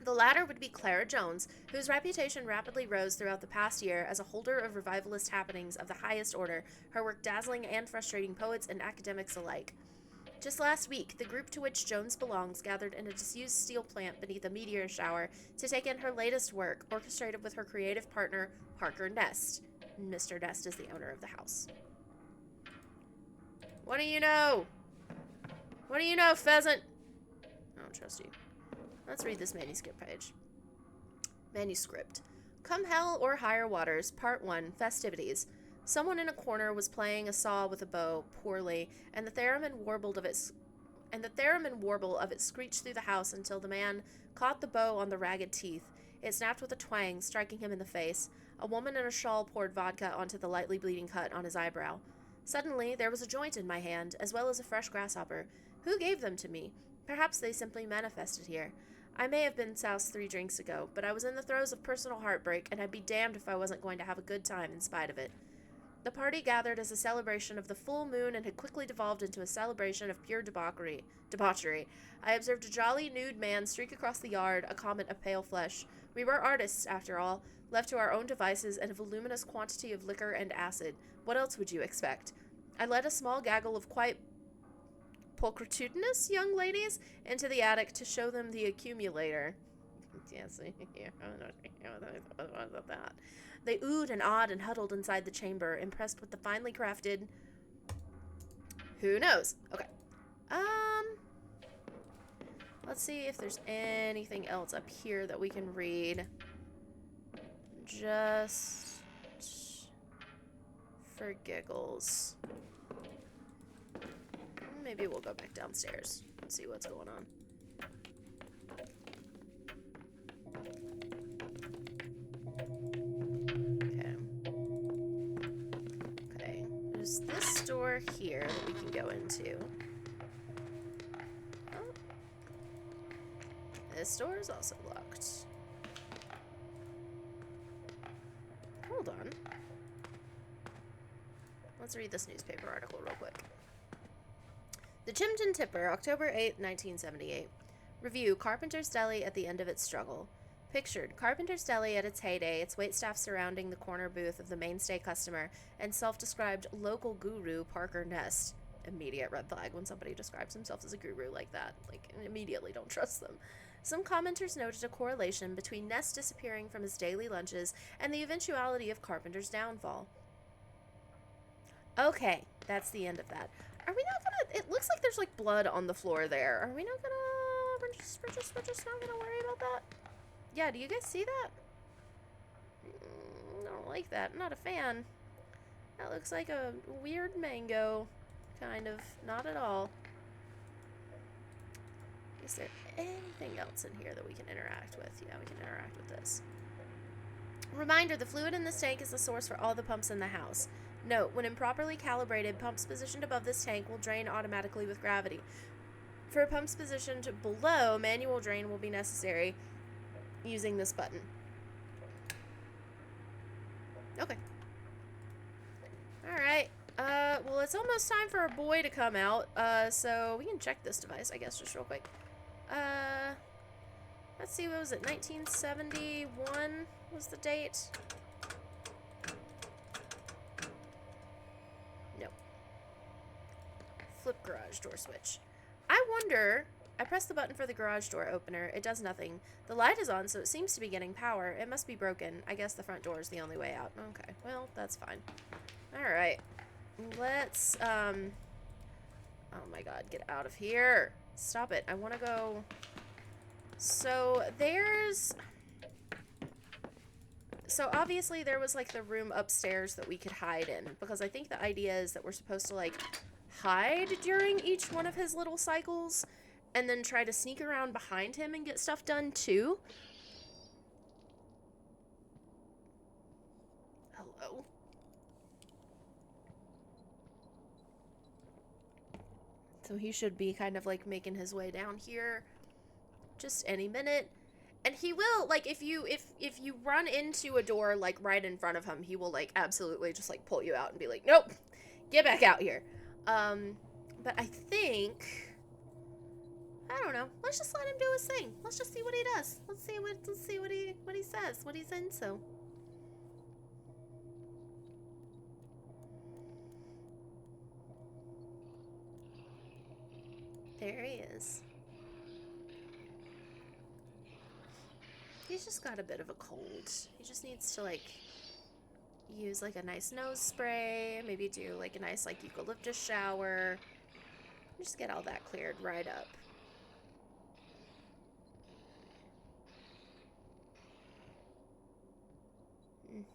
The latter would be Clara Jones, whose reputation rapidly rose throughout the past year as a holder of revivalist happenings of the highest order, her work dazzling and frustrating poets and academics alike. Just last week, the group to which Jones belongs gathered in a disused steel plant beneath a meteor shower to take in her latest work, orchestrated with her creative partner, Parker Nest. Mr. Nest is the owner of the house. What do you know? What do you know, pheasant? I don't trust you. Let's read this manuscript page. Manuscript. Come Hell or Higher Waters, Part 1, Festivities. Someone in a corner was playing a saw with a bow, poorly, and the theremin warble of it screeched through the house until the man caught the bow on the ragged teeth. It snapped with a twang, striking him in the face. A woman in a shawl poured vodka onto the lightly bleeding cut on his eyebrow. Suddenly, there was a joint in my hand, as well as a fresh grasshopper. Who gave them to me? Perhaps they simply manifested here. I may have been soused 3 drinks ago, but I was in the throes of personal heartbreak, and I'd be damned if I wasn't going to have a good time in spite of it. The party gathered as a celebration of the full moon and had quickly devolved into a celebration of pure debauchery. I observed a jolly, nude man streak across the yard, a comet of pale flesh. We were artists, after all, left to our own devices and a voluminous quantity of liquor and acid. What else would you expect? I led a small gaggle of quite pulchritudinous young ladies into the attic to show them the accumulator. Yes, yeah, about that. They oohed and awed and huddled inside the chamber, impressed with the finely crafted... Who knows? Okay. Let's see if there's anything else up here that we can read. Just for giggles. Maybe we'll go back downstairs and see what's going on. Okay. There's this door here that we can go into. Oh. This door is also locked. Hold on. Let's read this newspaper article real quick. The Chimpton Tipper, October 8, 1978. Review, Carpenter's Deli at the end of its struggle. Pictured, Carpenter's Deli at its heyday, its waitstaff surrounding the corner booth of the mainstay customer, and self-described local guru Parker Nest. Immediate red flag when somebody describes himself as a guru like that. Like, immediately don't trust them. Some commenters noted a correlation between Nest disappearing from his daily lunches and the eventuality of Carpenter's downfall. Okay, that's the end of that. Are we not gonna... It looks like there's, like, blood on the floor there. Are we not gonna... We're just not gonna worry about that? Yeah, do you guys see that? I don't like that. I'm not a fan. That looks like a weird mango. Kind of. Not at all. Is there anything else in here that we can interact with? Yeah, we can interact with this. Reminder, the fluid in this tank is the source for all the pumps in the house. Note, when improperly calibrated, pumps positioned above this tank will drain automatically with gravity. For pumps positioned below, manual drain will be necessary using this button. Okay. Alright. Well, it's almost time for our boy to come out, so we can check this device, I guess, just real quick. Let's see, what was it, 1971 was the date? Nope. Flip garage door switch. I wonder... I press the button for the garage door opener. It does nothing. The light is on, so it seems to be getting power. It must be broken. I guess the front door is the only way out. Okay, well, that's fine. Alright. Let's, oh my god, get out of here. Stop it. I want to go... So, there's... So, obviously, there was, like, the room upstairs that we could hide in. Because I think the idea is that we're supposed to, like, hide during each one of his little cycles. And then try to sneak around behind him and get stuff done, too. Hello? So he should be kind of, like, making his way down here just any minute. And he will, like, if you run into a door, like, right in front of him, he will, like, absolutely just, like, pull you out and be like, nope, get back out here. But I think... I don't know. Let's just let him do his thing. Let's just see what he does. Let's see what he says, what he's into. There he is. He's just got a bit of a cold. He just needs to, like, use, like, a nice nose spray. Maybe do, like, a nice, like, eucalyptus shower. Just get all that cleared right up.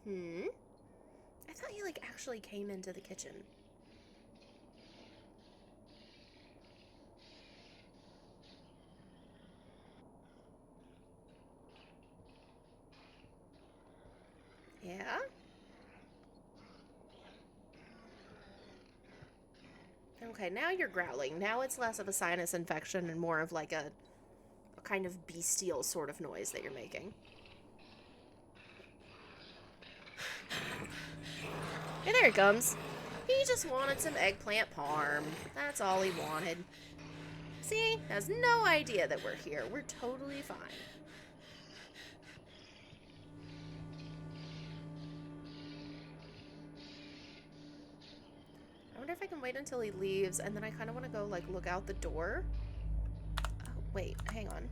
I thought he, like, actually came into the kitchen. Yeah? Okay, now you're growling. Now it's less of a sinus infection and more of, like, a kind of bestial sort of noise that you're making. Hey, there it comes. He just wanted some eggplant parm. That's all he wanted. See? Has no idea that we're here. We're totally fine. I wonder if I can wait until he leaves, and then I kind of want to go, like, look out the door. Oh, wait, hang on.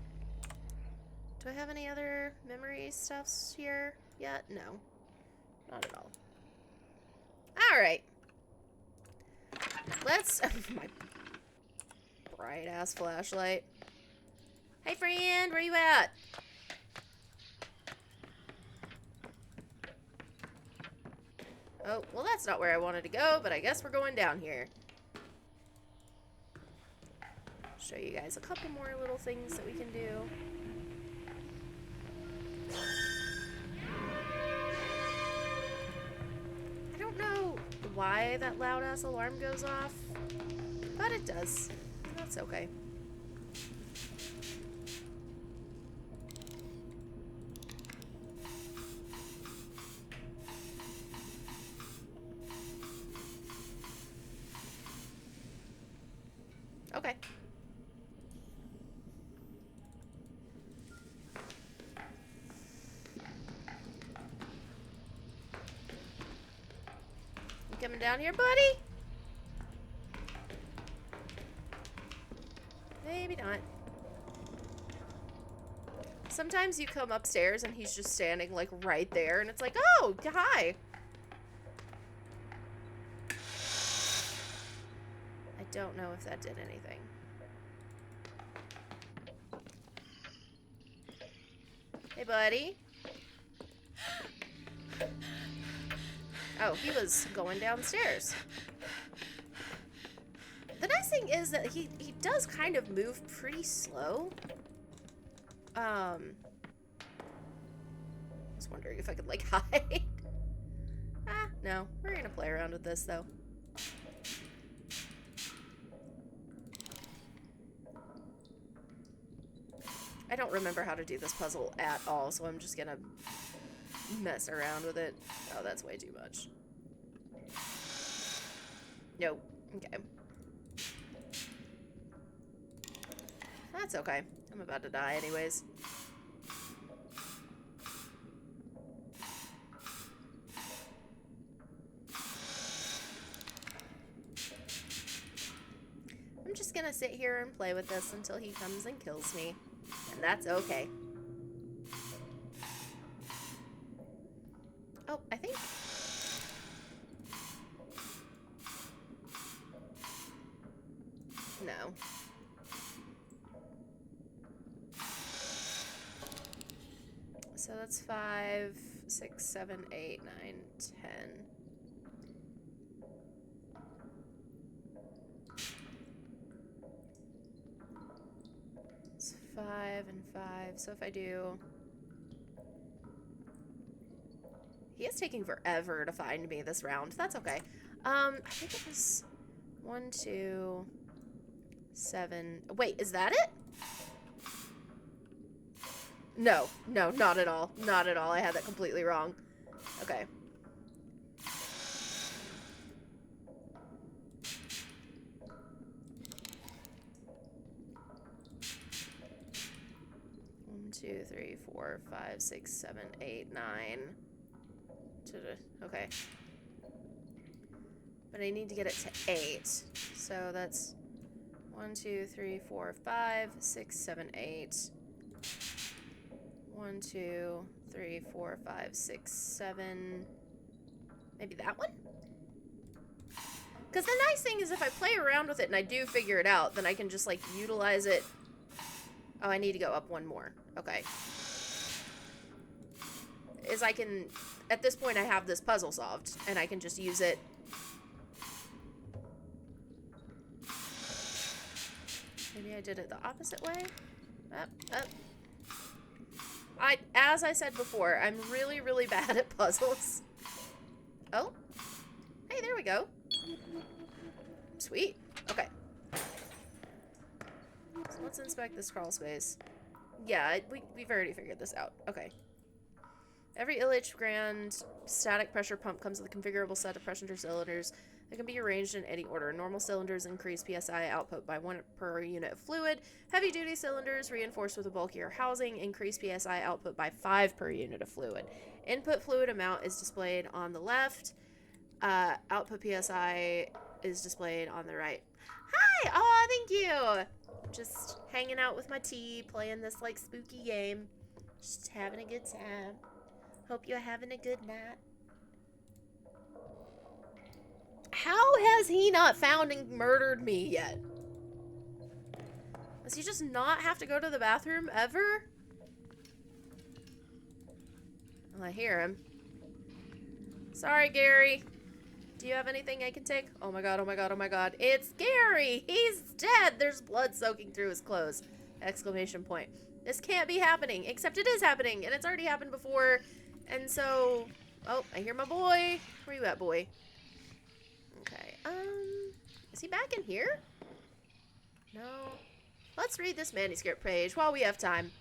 Do I have any other memory stuffs here yet? No. Not at all. Alright. Let's... my bright-ass flashlight. Hey, friend! Where you at? Oh, well, that's not where I wanted to go, but I guess we're going down here. Show you guys a couple more little things that we can do. I don't know why that loud-ass alarm goes off, but it does. That's okay. Okay. You coming down here, buddy? Maybe not. Sometimes you come upstairs and he's just standing, like, right there, and it's like, oh, hi! I don't know if that did anything. Hey, buddy. Oh, he was going downstairs. The nice thing is that he does kind of move pretty slow. I was wondering if I could, like, hide. Ah, no. We're gonna play around with this, though. I don't remember how to do this puzzle at all, so I'm just gonna mess around with it. Oh, that's way too much. Nope. Okay. That's okay. I'm about to die anyways. I'm just gonna sit here and play with this until he comes and kills me. And that's okay. Oh, I think... No. So that's 5, 6, 7, 8, 9, 10. It's 5 and 5. So if I do... He is taking forever to find me this round. That's okay. I think it was 1, 2, 7. Wait, is that it? No, no, not at all. Not at all. I had that completely wrong. Okay. One, 2, 3, 4, 5, 6, 7, 8, 9. Okay. But I need to get it to 8. So that's 1, 2, 3, 4, 5, 6, 7, 8. 1, 2, 3, 4, 5, 6, 7. Maybe that one? Because the nice thing is if I play around with it and I do figure it out, then I can just, like, utilize it. Oh, I need to go up one more. Okay. Is I can... At this point, I have this puzzle solved, and I can just use it. Maybe I did it the opposite way? Up, up. As I said before, I'm really, really bad at puzzles. Oh. Hey, there we go. Sweet. Okay. So let's inspect this crawl space. Yeah, we've already figured this out. Okay. Every LH grand static pressure pump comes with a configurable set of pressure cylinders that can be arranged in any order. Normal cylinders increase PSI output by 1 per unit of fluid. Heavy-duty cylinders, reinforced with a bulkier housing, increase PSI output by 5 per unit of fluid. Input fluid amount is displayed on the left. Output PSI is displayed on the right. Hi! Oh, thank you! Just hanging out with my tea, playing this, like, spooky game. Just having a good time. Hope you're having a good night. How has he not found and murdered me yet? Does he just not have to go to the bathroom ever? Well, I hear him. Sorry, Gary. Do you have anything I can take? Oh my god, oh my god, oh my god. It's Gary! He's dead! There's blood soaking through his clothes. Exclamation point. This can't be happening, except it is happening, and it's already happened before. And so... Oh, I hear my boy. Where you at, boy? Okay, is he back in here? No. Let's read this manuscript page while we have time.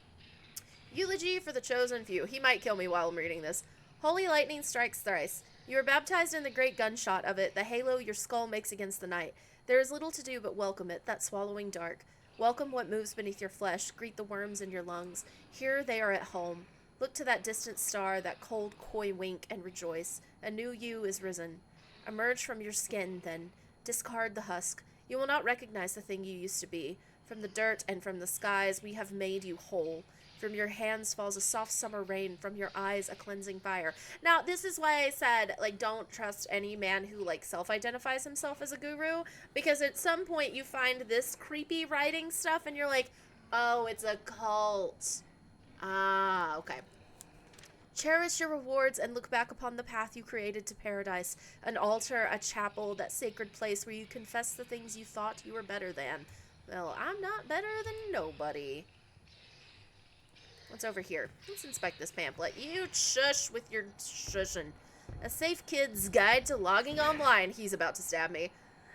Eulogy for the chosen few. He might kill me while I'm reading this. Holy lightning strikes thrice. You are baptized in the great gunshot of it, the halo your skull makes against the night. There is little to do but welcome it, that swallowing dark. Welcome what moves beneath your flesh, greet the worms in your lungs. Here they are at home. Look to that distant star, that cold, coy wink, and rejoice. A new you is risen. Emerge from your skin, then. Discard the husk. You will not recognize the thing you used to be. From the dirt and from the skies, we have made you whole. From your hands falls a soft summer rain, from your eyes a cleansing fire. Now, this is why I said, like, don't trust any man who, like, self-identifies himself as a guru, because at some point you find this creepy writing stuff and you're like, oh, it's a cult. Ah, okay. Cherish your rewards and look back upon the path you created to paradise, an altar, a chapel, that sacred place where you confess the things you thought you were better than. Well, I'm not better than nobody. What's over here? Let's inspect this pamphlet. You shush with your shushing. A Safe Kid's Guide to Logging Online. He's about to stab me.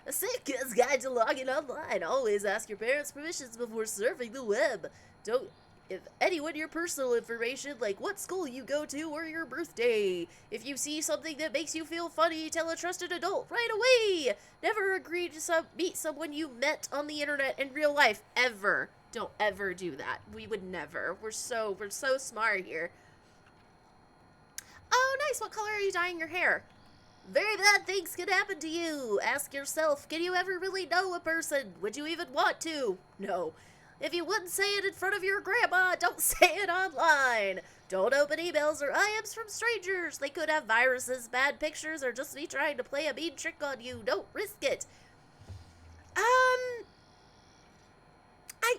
A Safe Kid's Guide to Logging Online. Always ask your parents' permissions before surfing the web. Don't give anyone your personal information, like what school you go to or your birthday. If you see something that makes you feel funny, tell a trusted adult right away. Never agree to meet someone you met on the internet in real life, ever. Don't ever do that. We would never. We're so smart here. Oh, nice. What color are you dyeing your hair? Very bad things can happen to you. Ask yourself, can you ever really know a person? Would you even want to? No. If you wouldn't say it in front of your grandma, don't say it online. Don't open emails or IMs from strangers. They could have viruses, bad pictures, or just be trying to play a mean trick on you. Don't risk it.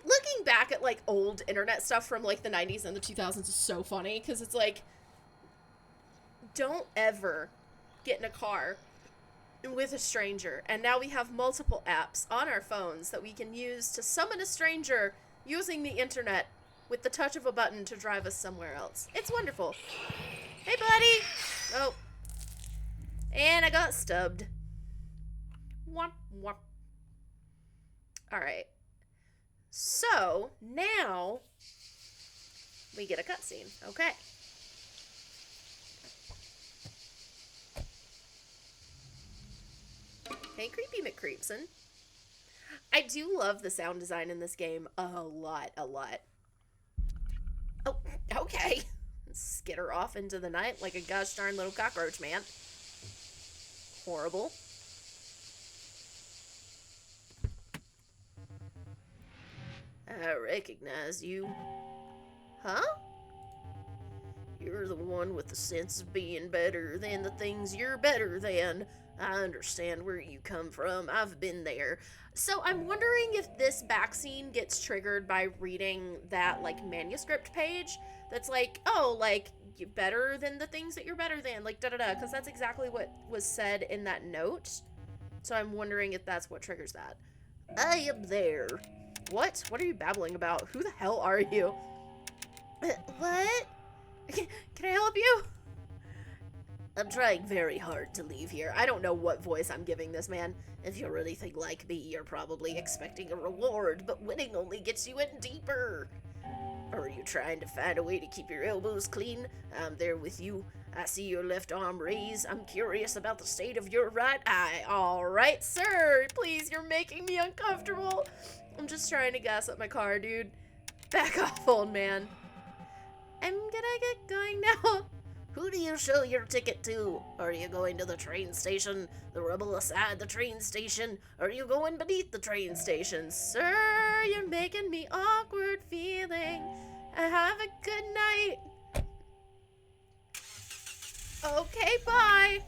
Looking back at, like, old internet stuff from, like, the 90s and the 2000s is so funny, because it's like, don't ever get in a car with a stranger, and now we have multiple apps on our phones that we can use to summon a stranger using the internet with the touch of a button to drive us somewhere else. It's wonderful. Hey, buddy! Oh. And I got stubbed. Womp, womp. Alright. So, now, we get a cutscene. Okay. Hey, Creepy McCreepson. I do love the sound design in this game a lot. Oh, okay. Skitter off into the night like a gosh darn little cockroach man. Horrible. I recognize you. Huh? You're the one with the sense of being better than the things you're better than. I understand where you come from. I've been there. So I'm wondering if this back scene gets triggered by reading that, like, manuscript page that's like, oh, like, you're better than the things that you're better than, like, da-da-da, because that's exactly what was said in that note. So I'm wondering if that's what triggers that. I am there. What? What are you babbling about? Who the hell are you? What? Can I help you? I'm trying very hard to leave here. I don't know what voice I'm giving this man. If you're anything like me, you're probably expecting a reward, but winning only gets you in deeper. Are you trying to find a way to keep your elbows clean? I'm there with you. I see your left arm raised. I'm curious about the state of your right eye. All right, sir. Please, you're making me uncomfortable. I'm just trying to gas up my car, dude. Back off, old man. I'm gonna get going now. Who do you show your ticket to? Are you going to the train station? The rubble aside the train station? Are you going beneath the train station? Sir, you're making me awkward feeling. Have a good night. Okay, bye.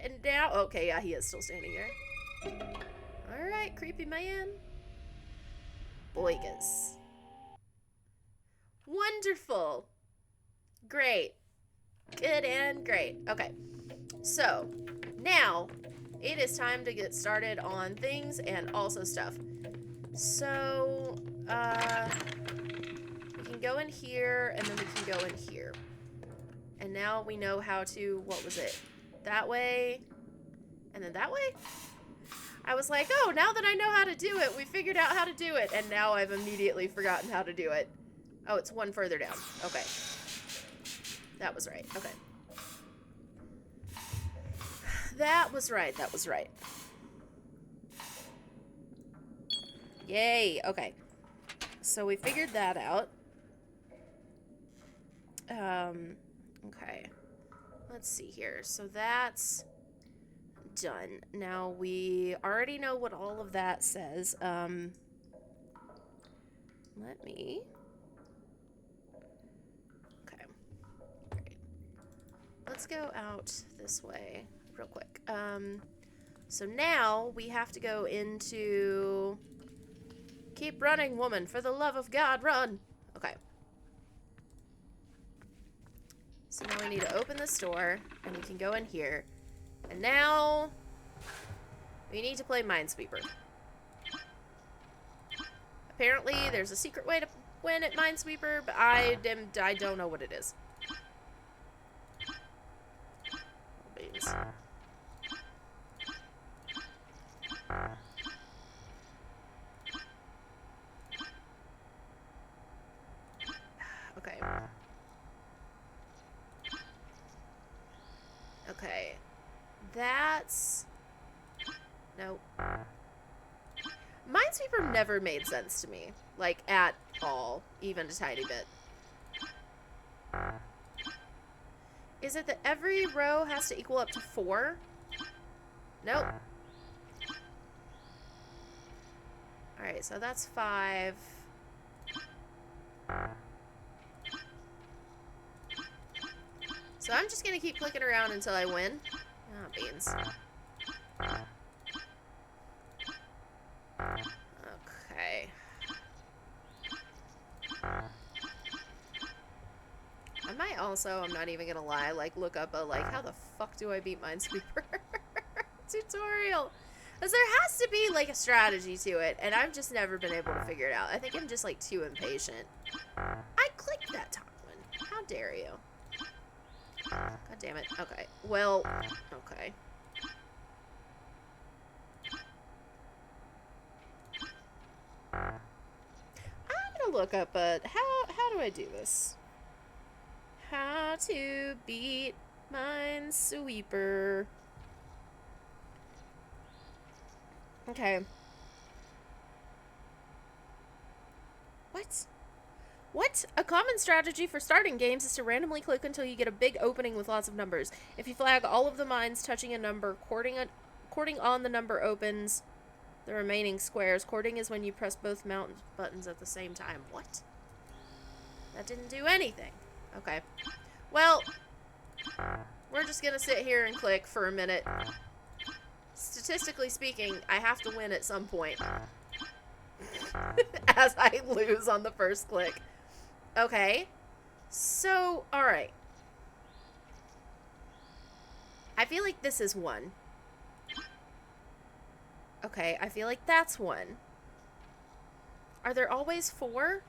And now, okay, yeah, he is still standing there. Alright, creepy man. Boigas. Wonderful. Great. Good and great. Okay. So, now, it is time to get started on things and also stuff. So, we can go in here, and then we can go in here. And now we know how to, what was it? That way, and then that way? I was like, oh, now that I know how to do it, we figured out how to do it. And now I've immediately forgotten how to do it. Oh, it's one further down. Okay. That was right. Okay. That was right. That was right. Yay. Okay. So we figured that out. Okay. Let's see here. So that's done. Now we already know what all of that says. Let me... Okay. Great. Let's go out this way real quick. So now we have to go into... Keep running, woman. For the love of God, run. Okay. So now we need to open this door, and we can go in here. And now, we need to play Minesweeper. Apparently, there's a secret way to win at Minesweeper, but I don't know what it is. Beans. Okay. Okay. That's... No. Minesweeper never made sense to me. Like, at all. Even a tiny bit. Is it that every row has to equal up to 4? Nope. Alright, so that's 5. So I'm just gonna keep clicking around until I win. Oh, beans. Okay. I might also, I'm not even gonna lie, like, look up a, like, how the fuck do I beat Minesweeper tutorial? Because there has to be, like, a strategy to it, and I've just never been able to figure it out. I think I'm just, like, too impatient. I clicked that top one. How dare you? God damn it. Okay. Well, okay. I'm gonna look up how do I do this? How to beat Minesweeper. Okay. What? What? A common strategy for starting games is to randomly click until you get a big opening with lots of numbers. If you flag all of the mines touching a number, cording on the number opens the remaining squares. Cording is when you press both mountain buttons at the same time. What? That didn't do anything. Okay. Well, we're just gonna sit here and click for a minute. Statistically speaking, I have to win at some point. As I lose on the first click. Okay. So, alright. I feel like this is 1. Okay, I feel like that's 1. Are there always 4?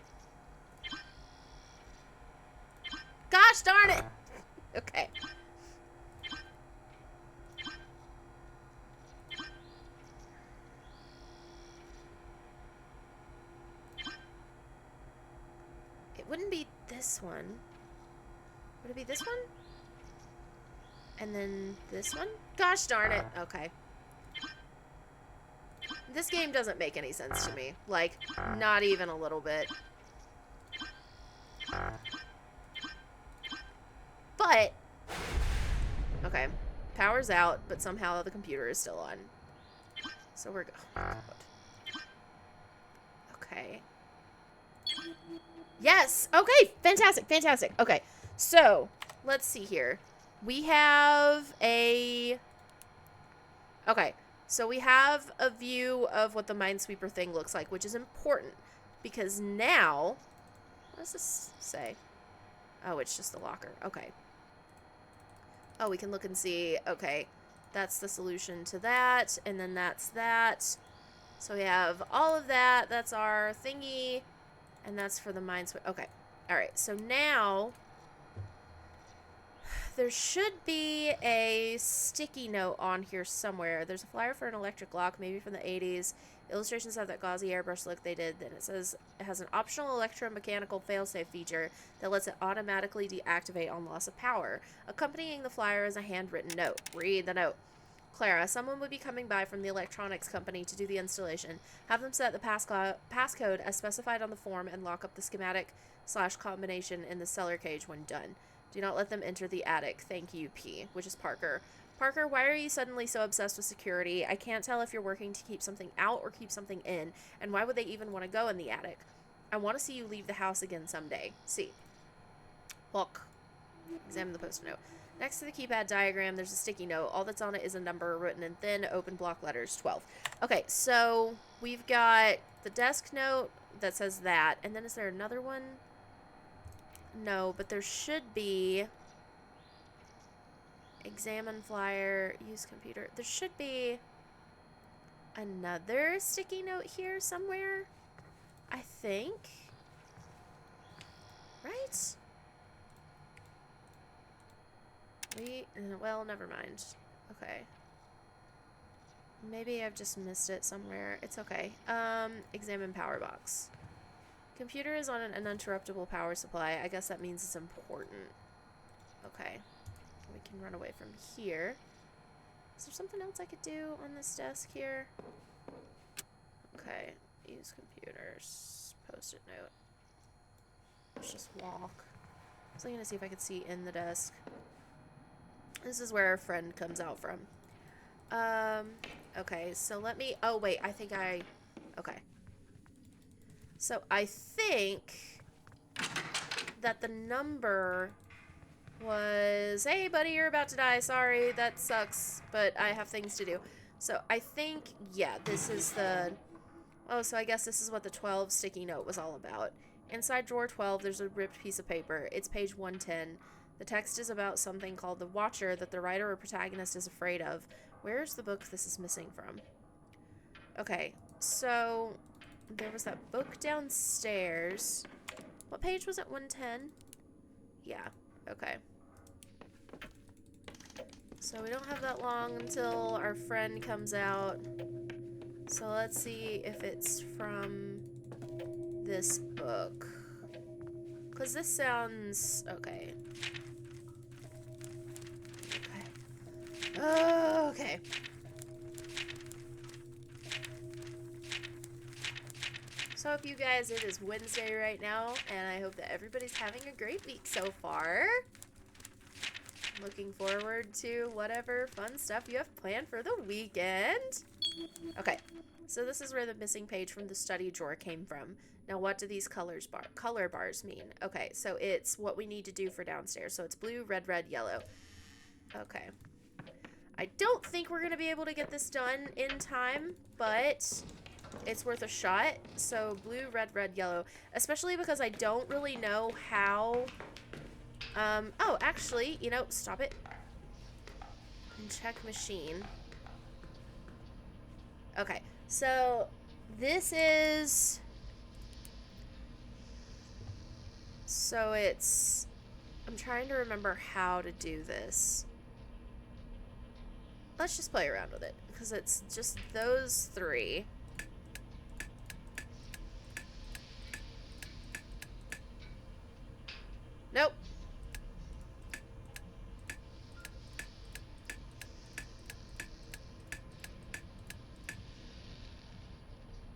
Gosh darn it! Okay. It wouldn't be this one. Would it be this one? And then this one? Gosh darn it. Okay. This game doesn't make any sense to me. Like, not even a little bit. But, okay. Power's out, but somehow the computer is still on. So we're good. Oh, okay. Yes! Okay! Fantastic! Fantastic! Okay. So, let's see here. We have a Okay, so we have a view of what the Minesweeper thing looks like, which is important. Because now... What does this say? Oh, it's just the locker. Okay. Oh, we can look and see. Okay, that's the solution to that. And then that's that. So we have all of that. That's our thingy. And that's for the Minesweeper. Okay. Alright, so now... There should be a sticky note on here somewhere. There's a flyer for an electric lock, maybe from the 80s. Illustrations have that gauzy airbrush look they did. Then it says it has an optional electromechanical failsafe feature that lets it automatically deactivate on loss of power. Accompanying the flyer is a handwritten note. Read the note. Clara, someone would be coming by from the electronics company to do the installation. Have them set the passcode as specified on the form and lock up the schematic/combination in the cellar cage when done. Do not let them enter the attic. Thank you, P. Which is Parker. Parker, why are you suddenly so obsessed with security? I can't tell if you're working to keep something out or keep something in. And why would they even want to go in the attic? I want to see you leave the house again someday. See. Look. Examine the post-it note. Next to the keypad diagram, there's a sticky note. All that's on it is a number written in thin, open block letters, 12. Okay, so we've got the desk note that says that. And then is there another one? No, but there should be examine flyer, use computer. There should be another sticky note here somewhere, I think. Right? Well, never mind. Okay. Maybe I've just missed it somewhere. It's okay. Examine power box. Computer is on an uninterruptible power supply. I guess that means it's important. Okay. We can run away from here. Is there something else I could do on this desk here? Okay. Use computers. Post-it note. Let's just walk. I was looking to see if I could see in the desk. This is where our friend comes out from. Okay, so let me... Oh, wait. I think I... Okay. So I think that the number was, hey buddy, you're about to die. Sorry, that sucks, but I have things to do. So I think, yeah, this is the, oh, so I guess this is what the 12 sticky note was all about. Inside drawer 12, there's a ripped piece of paper. It's page 110. The text is about something called the Watcher that the writer or protagonist is afraid of. Where's the book this is missing from? Okay, so... There was that book downstairs. What page was it? 110? Yeah. Okay. So we don't have that long until our friend comes out. So let's see if it's from this book. Because this sounds... Okay. Okay. Okay. So up you guys, it is Wednesday right now, and I hope that everybody's having a great week so far. Looking forward to whatever fun stuff you have planned for the weekend. Okay, so this is where the missing page from the study drawer came from. Now what do these color bars mean? Okay, so it's what we need to do for downstairs. So it's blue, red, yellow. Okay. I don't think we're going to be able to get this done in time, but... it's worth a shot. So blue, red, yellow. Especially because I don't really know how... oh, actually, you know, stop it. Check machine. Okay, so this is... So it's... I'm trying to remember how to do this. Let's just play around with it, because it's just those three. Nope.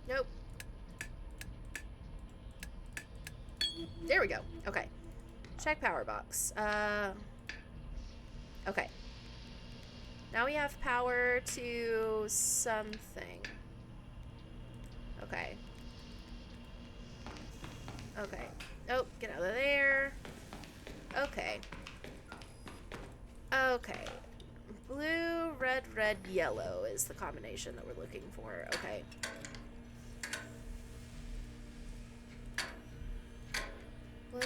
Nope. There we go. Okay. Check power box. Okay. Now we have power to something. Okay. Okay. Oh, get out of there. Okay. Okay. Blue, red, yellow is the combination that we're looking for. Okay. Blue.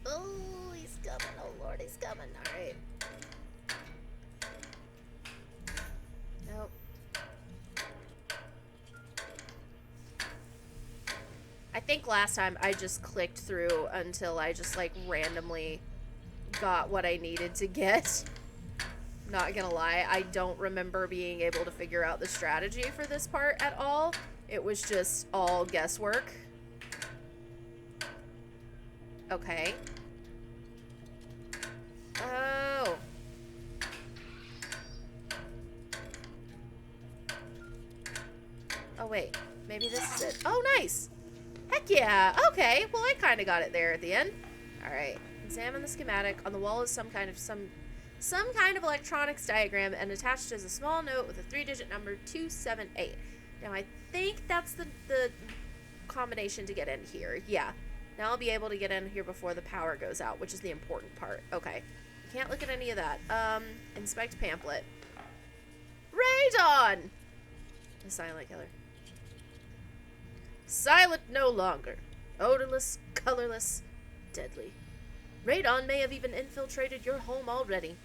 Oh, he's coming. Oh, Lord, he's coming. All right. Nope. I think last time I just clicked through until I just, like, randomly got what I needed to get. Not gonna lie, I don't remember being able to figure out the strategy for this part at all. It was just all guesswork. Okay. Oh. Oh, wait. Maybe this is it. Oh, nice. Heck yeah. Okay. Well, I kind of got it there at the end. All right. Examine the schematic. On the wall is some kind of electronics diagram, and attached is a small note with a 3-digit number 278. Now, I think that's the combination to get in here. Yeah. Now I'll be able to get in here before the power goes out, which is the important part. Okay. Can't look at any of that. Inspect pamphlet. Radon! The silent killer. Silent no longer. Odorless, colorless, deadly. Radon may have even infiltrated your home already.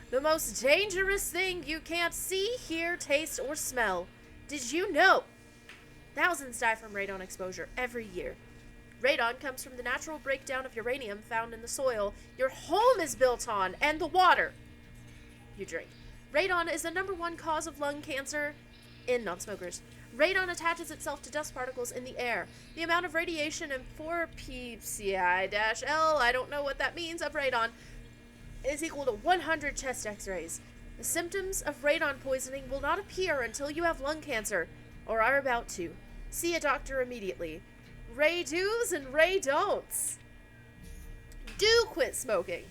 The most dangerous thing you can't see, hear, taste, or smell. Did you know? Thousands die from radon exposure every year. Radon comes from the natural breakdown of uranium found in the soil your home is built on and the water you drink. Radon is the #1 cause of lung cancer in non-smokers. Radon attaches itself to dust particles in the air. The amount of radiation in 4 ppci-L, I don't know what that means, of radon is equal to 100 chest x-rays. The symptoms of radon poisoning will not appear until you have lung cancer, or are about to. See a doctor immediately. Ray do's and Ray don'ts. Do quit smoking.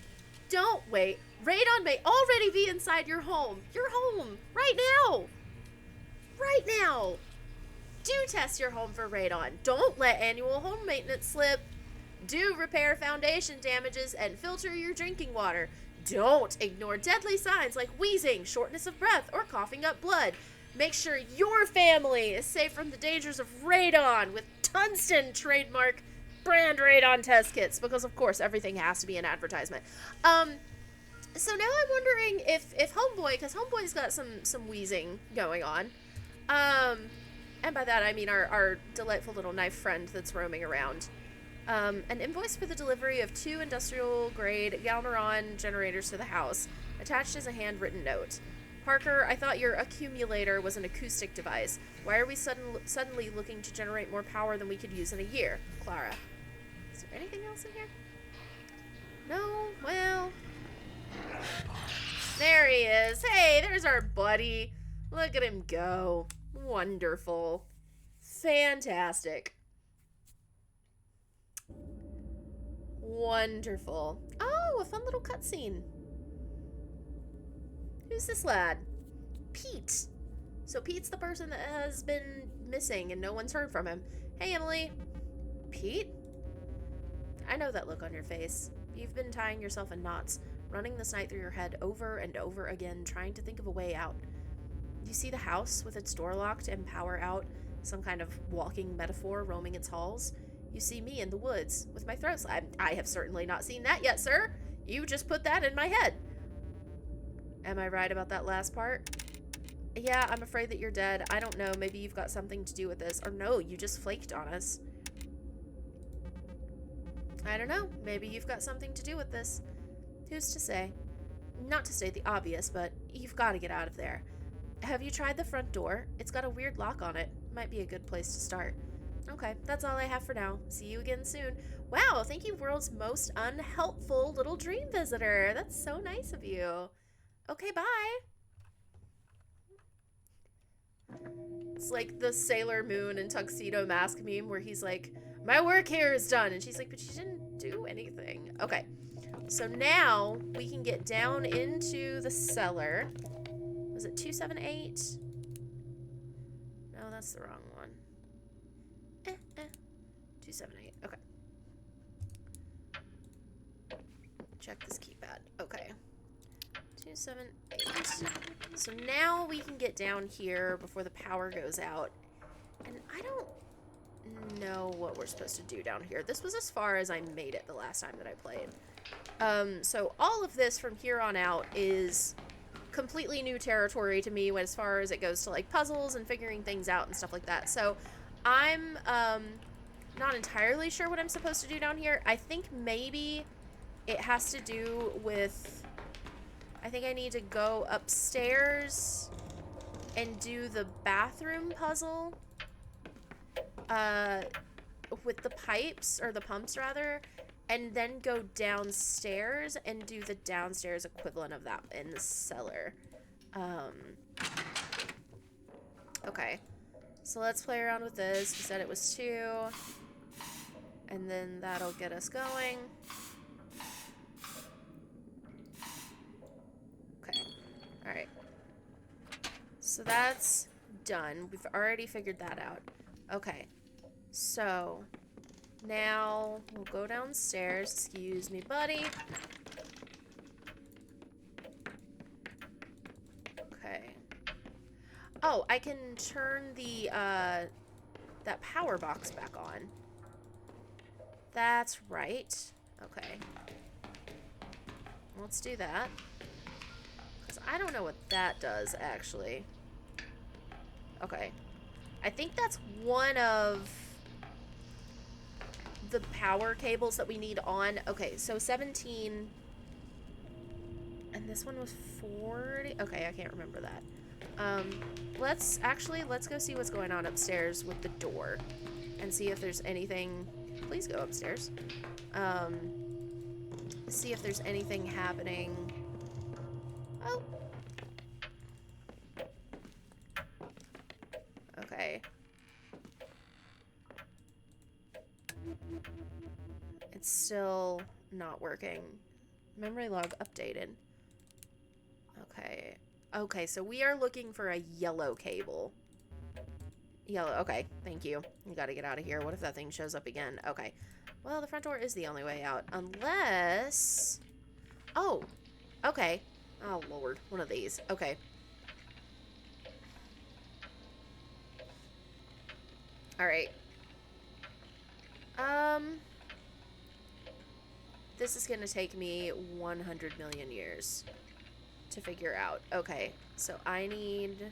Don't wait. Radon may already be inside your home. Your home. Right now. Right now. Do test your home for radon. Don't let annual home maintenance slip. Do repair foundation damages and filter your drinking water. Don't ignore deadly signs like wheezing, shortness of breath, or coughing up blood. Make sure your family is safe from the dangers of radon with tungsten trademark brand radon test kits, because of course everything has to be an advertisement. So now I'm wondering if Homeboy, because Homeboy's got some wheezing going on, and by that I mean our delightful little knife friend that's roaming around. An invoice for the delivery of 2 industrial-grade Galneron generators to the house. Attached is a handwritten note. Parker, I thought your accumulator was an acoustic device. Why are we suddenly looking to generate more power than we could use in a year? Clara. Is there anything else in here? No? Well... There he is. Hey, there's our buddy. Look at him go. Wonderful. Fantastic. Wonderful. Oh, a fun little cutscene. Who's this lad? Pete. So Pete's the person that has been missing and no one's heard from him. Hey, Emily. Pete? I know that look on your face. You've been tying yourself in knots, running this night through your head over and over again, trying to think of a way out. You see the house with its door locked and power out, some kind of walking metaphor roaming its halls. You see me in the woods with my throat slit. I have certainly not seen that yet, sir. You just put that in my head. Am I right about that last part? Yeah, I'm afraid that you're dead. I don't know. Maybe you've got something to do with this. Or no, you just flaked on us. I don't know. Maybe you've got something to do with this. Who's to say? Not to state the obvious, but you've got to get out of there. Have you tried the front door? It's got a weird lock on it. Might be a good place to start. Okay, that's all I have for now. See you again soon. Wow, thank you, world's most unhelpful little dream visitor. That's so nice of you. Okay, bye. It's like the Sailor Moon and Tuxedo Mask meme where he's like, my work here is done. And she's like, but you didn't do anything. Okay, so now we can get down into the cellar. Was it 278? No, that's the wrong one. 278. Okay. check this keypad. Okay. 278. So now we can get down here before the power goes out. And I don't know what we're supposed to do down here. This was as far as I made it the last time that I played. So all of this from here on out is completely new territory to me as far as it goes to like puzzles and figuring things out and stuff like that. So I'm not entirely sure what I'm supposed to do down here. I think maybe it has to do with, I think I need to go upstairs and do the bathroom puzzle with the pipes, or the pumps rather, and then go downstairs and do the downstairs equivalent of that in the cellar. Okay, so let's play around with this. We said it was 2, and then that'll get us going. Okay, alright. So that's done. We've already figured that out. Okay, so now we'll go downstairs. Excuse me, buddy. Okay. Oh, I can turn the, that power box back on. That's right. Okay. Let's do that. Because I don't know what that does, actually. Okay. I think that's one of the power cables that we need on. Okay, so 17. And this one was 40. Okay, I can't remember that. Let's go see what's going on upstairs with the door. And see if there's anything. Please go upstairs. See if there's anything happening. Oh. Okay. It's still not working. Memory log updated. Okay. Okay, so we are looking for a yellow cable. Yellow. Okay, thank you. We gotta get out of here. What if that thing shows up again? Okay. Well, the front door is the only way out. Unless... Oh. Okay. Oh, Lord. One of these. Okay. Alright. This is gonna take me 100 million years to figure out. Okay, so I need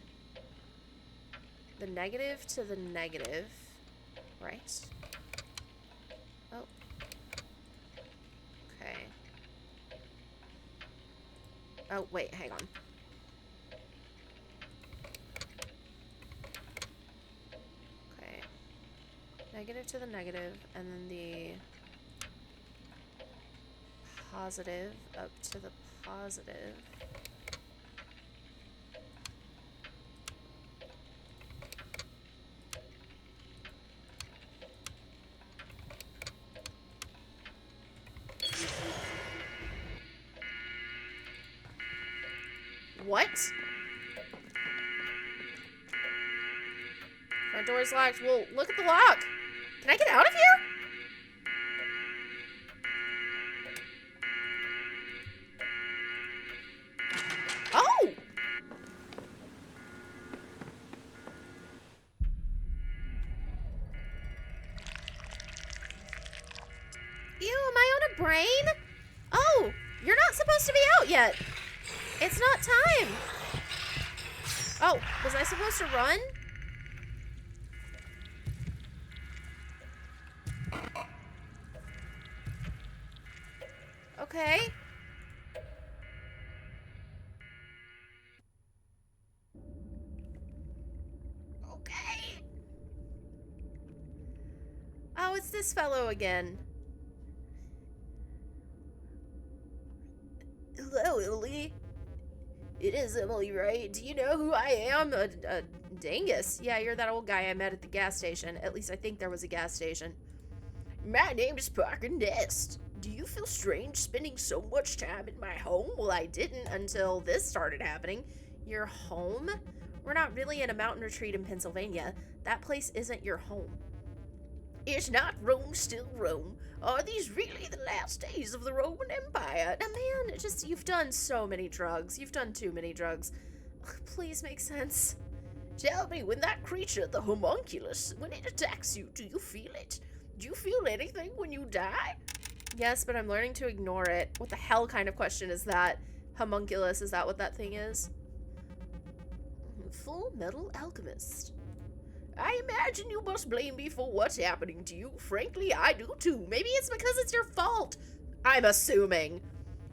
the negative to the negative, right? Oh. Okay. Oh, wait, hang on. Okay. Negative to the negative, and then the positive up to the positive. What? Front door is locked. Well, look at the lock. Can I get out of here? Oh! Ew, am I on a brain? Oh, you're not supposed to be out yet. It's not time. Oh, was I supposed to run? Okay. Okay. Oh, it's this fellow again. Hello, Emily. It is Emily, right? Do you know who I am? A dingus. Yeah, you're that old guy I met at the gas station. At least I think there was a gas station. My name is Parker Nest. Do you feel strange spending so much time in my home? Well, I didn't until this started happening. Your home? We're not really in a mountain retreat in Pennsylvania. That place isn't your home. Is not Rome still Rome? Are these really the last days of the Roman Empire? Now, man, you've done so many drugs. You've done too many drugs. Please make sense. Tell me, when that creature, the homunculus, when it attacks you, do you feel it? Do you feel anything when you die? Yes, but I'm learning to ignore it. What the hell kind of question is that? Homunculus, is that what that thing is? Full Metal Alchemist. I imagine you must blame me for what's happening to you. Frankly, I do too. Maybe it's because it's your fault. I'm assuming.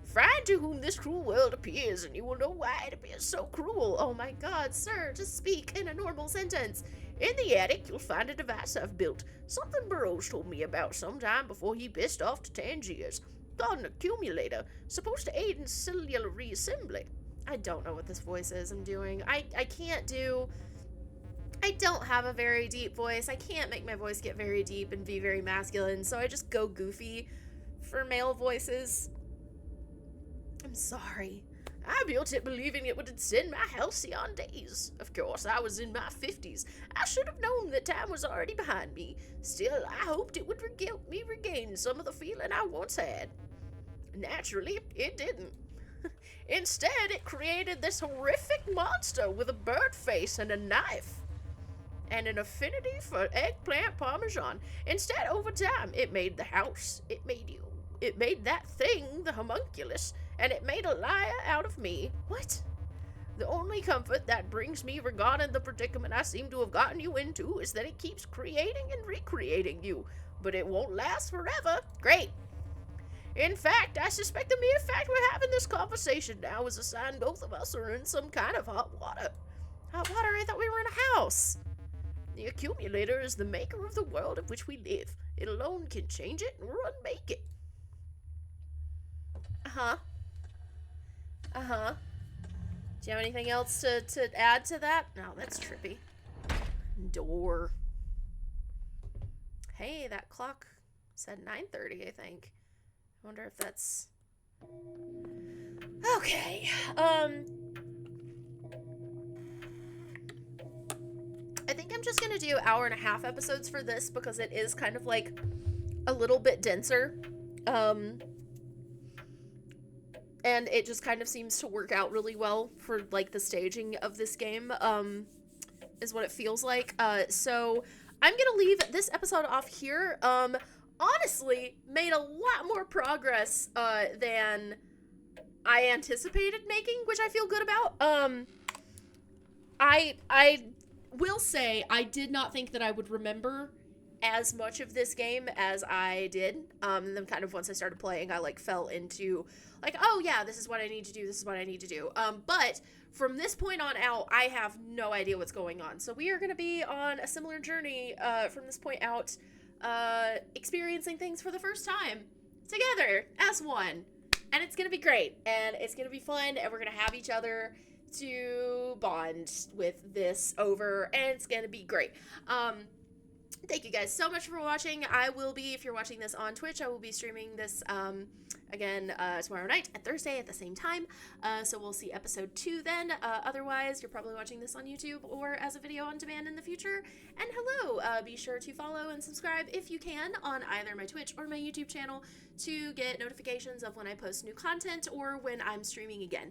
Find to whom this cruel world appears, and you will know why it appears so cruel. Oh my god, sir, just speak in a normal sentence. In the attic, you'll find a device I've built. Something Burroughs told me about sometime before he pissed off to Tangiers. Called an accumulator, supposed to aid in cellular reassembly. I don't know what this voice is I'm doing. I don't have a very deep voice. I can't make my voice get very deep and be very masculine, so I just go goofy for male voices. I'm sorry. I built it believing it would extend my halcyon days. Of course, I was in my 50s. I should have known that time was already behind me. Still, I hoped it would help me regain some of the feeling I once had. Naturally, it didn't. Instead, it created this horrific monster with a bird face and a knife. And an affinity for eggplant parmesan. Instead, over time, it made the house. It made you. It made that thing, the homunculus, and it made a liar out of me. What? The only comfort that brings me regarding the predicament I seem to have gotten you into is that it keeps creating and recreating you, but it won't last forever. Great. In fact, I suspect the mere fact we're having this conversation now is a sign both of us are in some kind of hot water. Hot water? I thought we were in a house. The accumulator is the maker of the world in which we live. It alone can change it or unmake it. Uh-huh. Uh-huh. Do you have anything else to add to that? No, that's trippy. Door. Hey, that clock said 9:30, I think. I wonder if that's... Okay. I think I'm just gonna do 1.5 hour episodes for this because it is kind of like a little bit denser. And it just kind of seems to work out really well for like the staging of this game, is what it feels like. So I'm gonna leave this episode off here. Honestly, made a lot more progress than I anticipated making, which I feel good about. I will say I did not think that I would remember as much of this game as I did. And then kind of once I started playing, I like fell into like, oh yeah, this is what I need to do. This is what I need to do. But from this point on out, I have no idea what's going on. So we are going to be on a similar journey from this point out, experiencing things for the first time together as one. And it's going to be great. And it's going to be fun. And we're going to have each other to bond with this over. And it's going to be great. Thank you guys so much for watching. I will be, if you're watching this on Twitch, I will be streaming this again tomorrow night at Thursday at the same time. So we'll see episode 2 then. Otherwise, you're probably watching this on YouTube or as a video on demand in the future. And hello, be sure to follow and subscribe if you can on either my Twitch or my YouTube channel to get notifications of when I post new content or when I'm streaming again.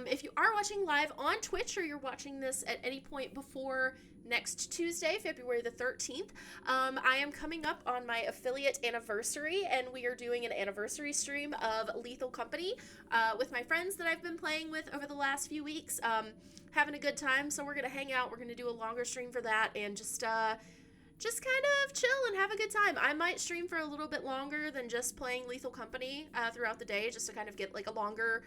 If you are watching live on Twitch or you're watching this at any point before next Tuesday, February the 13th, I am coming up on my affiliate anniversary, and we are doing an anniversary stream of Lethal Company with my friends that I've been playing with over the last few weeks, having a good time. So we're gonna hang out, we're gonna do a longer stream for that, and just kind of chill and have a good time. I might stream for a little bit longer than just playing Lethal Company throughout the day, just to kind of get like a longer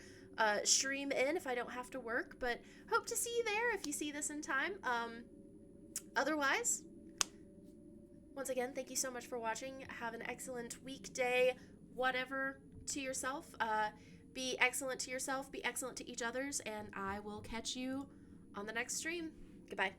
stream in if I don't have to work, but hope to see you there if you see this in time. Otherwise, once again, thank you so much for watching. Have an excellent weekday, whatever, to yourself. Be excellent to yourself, be excellent to each others, and I will catch you on the next stream. Goodbye.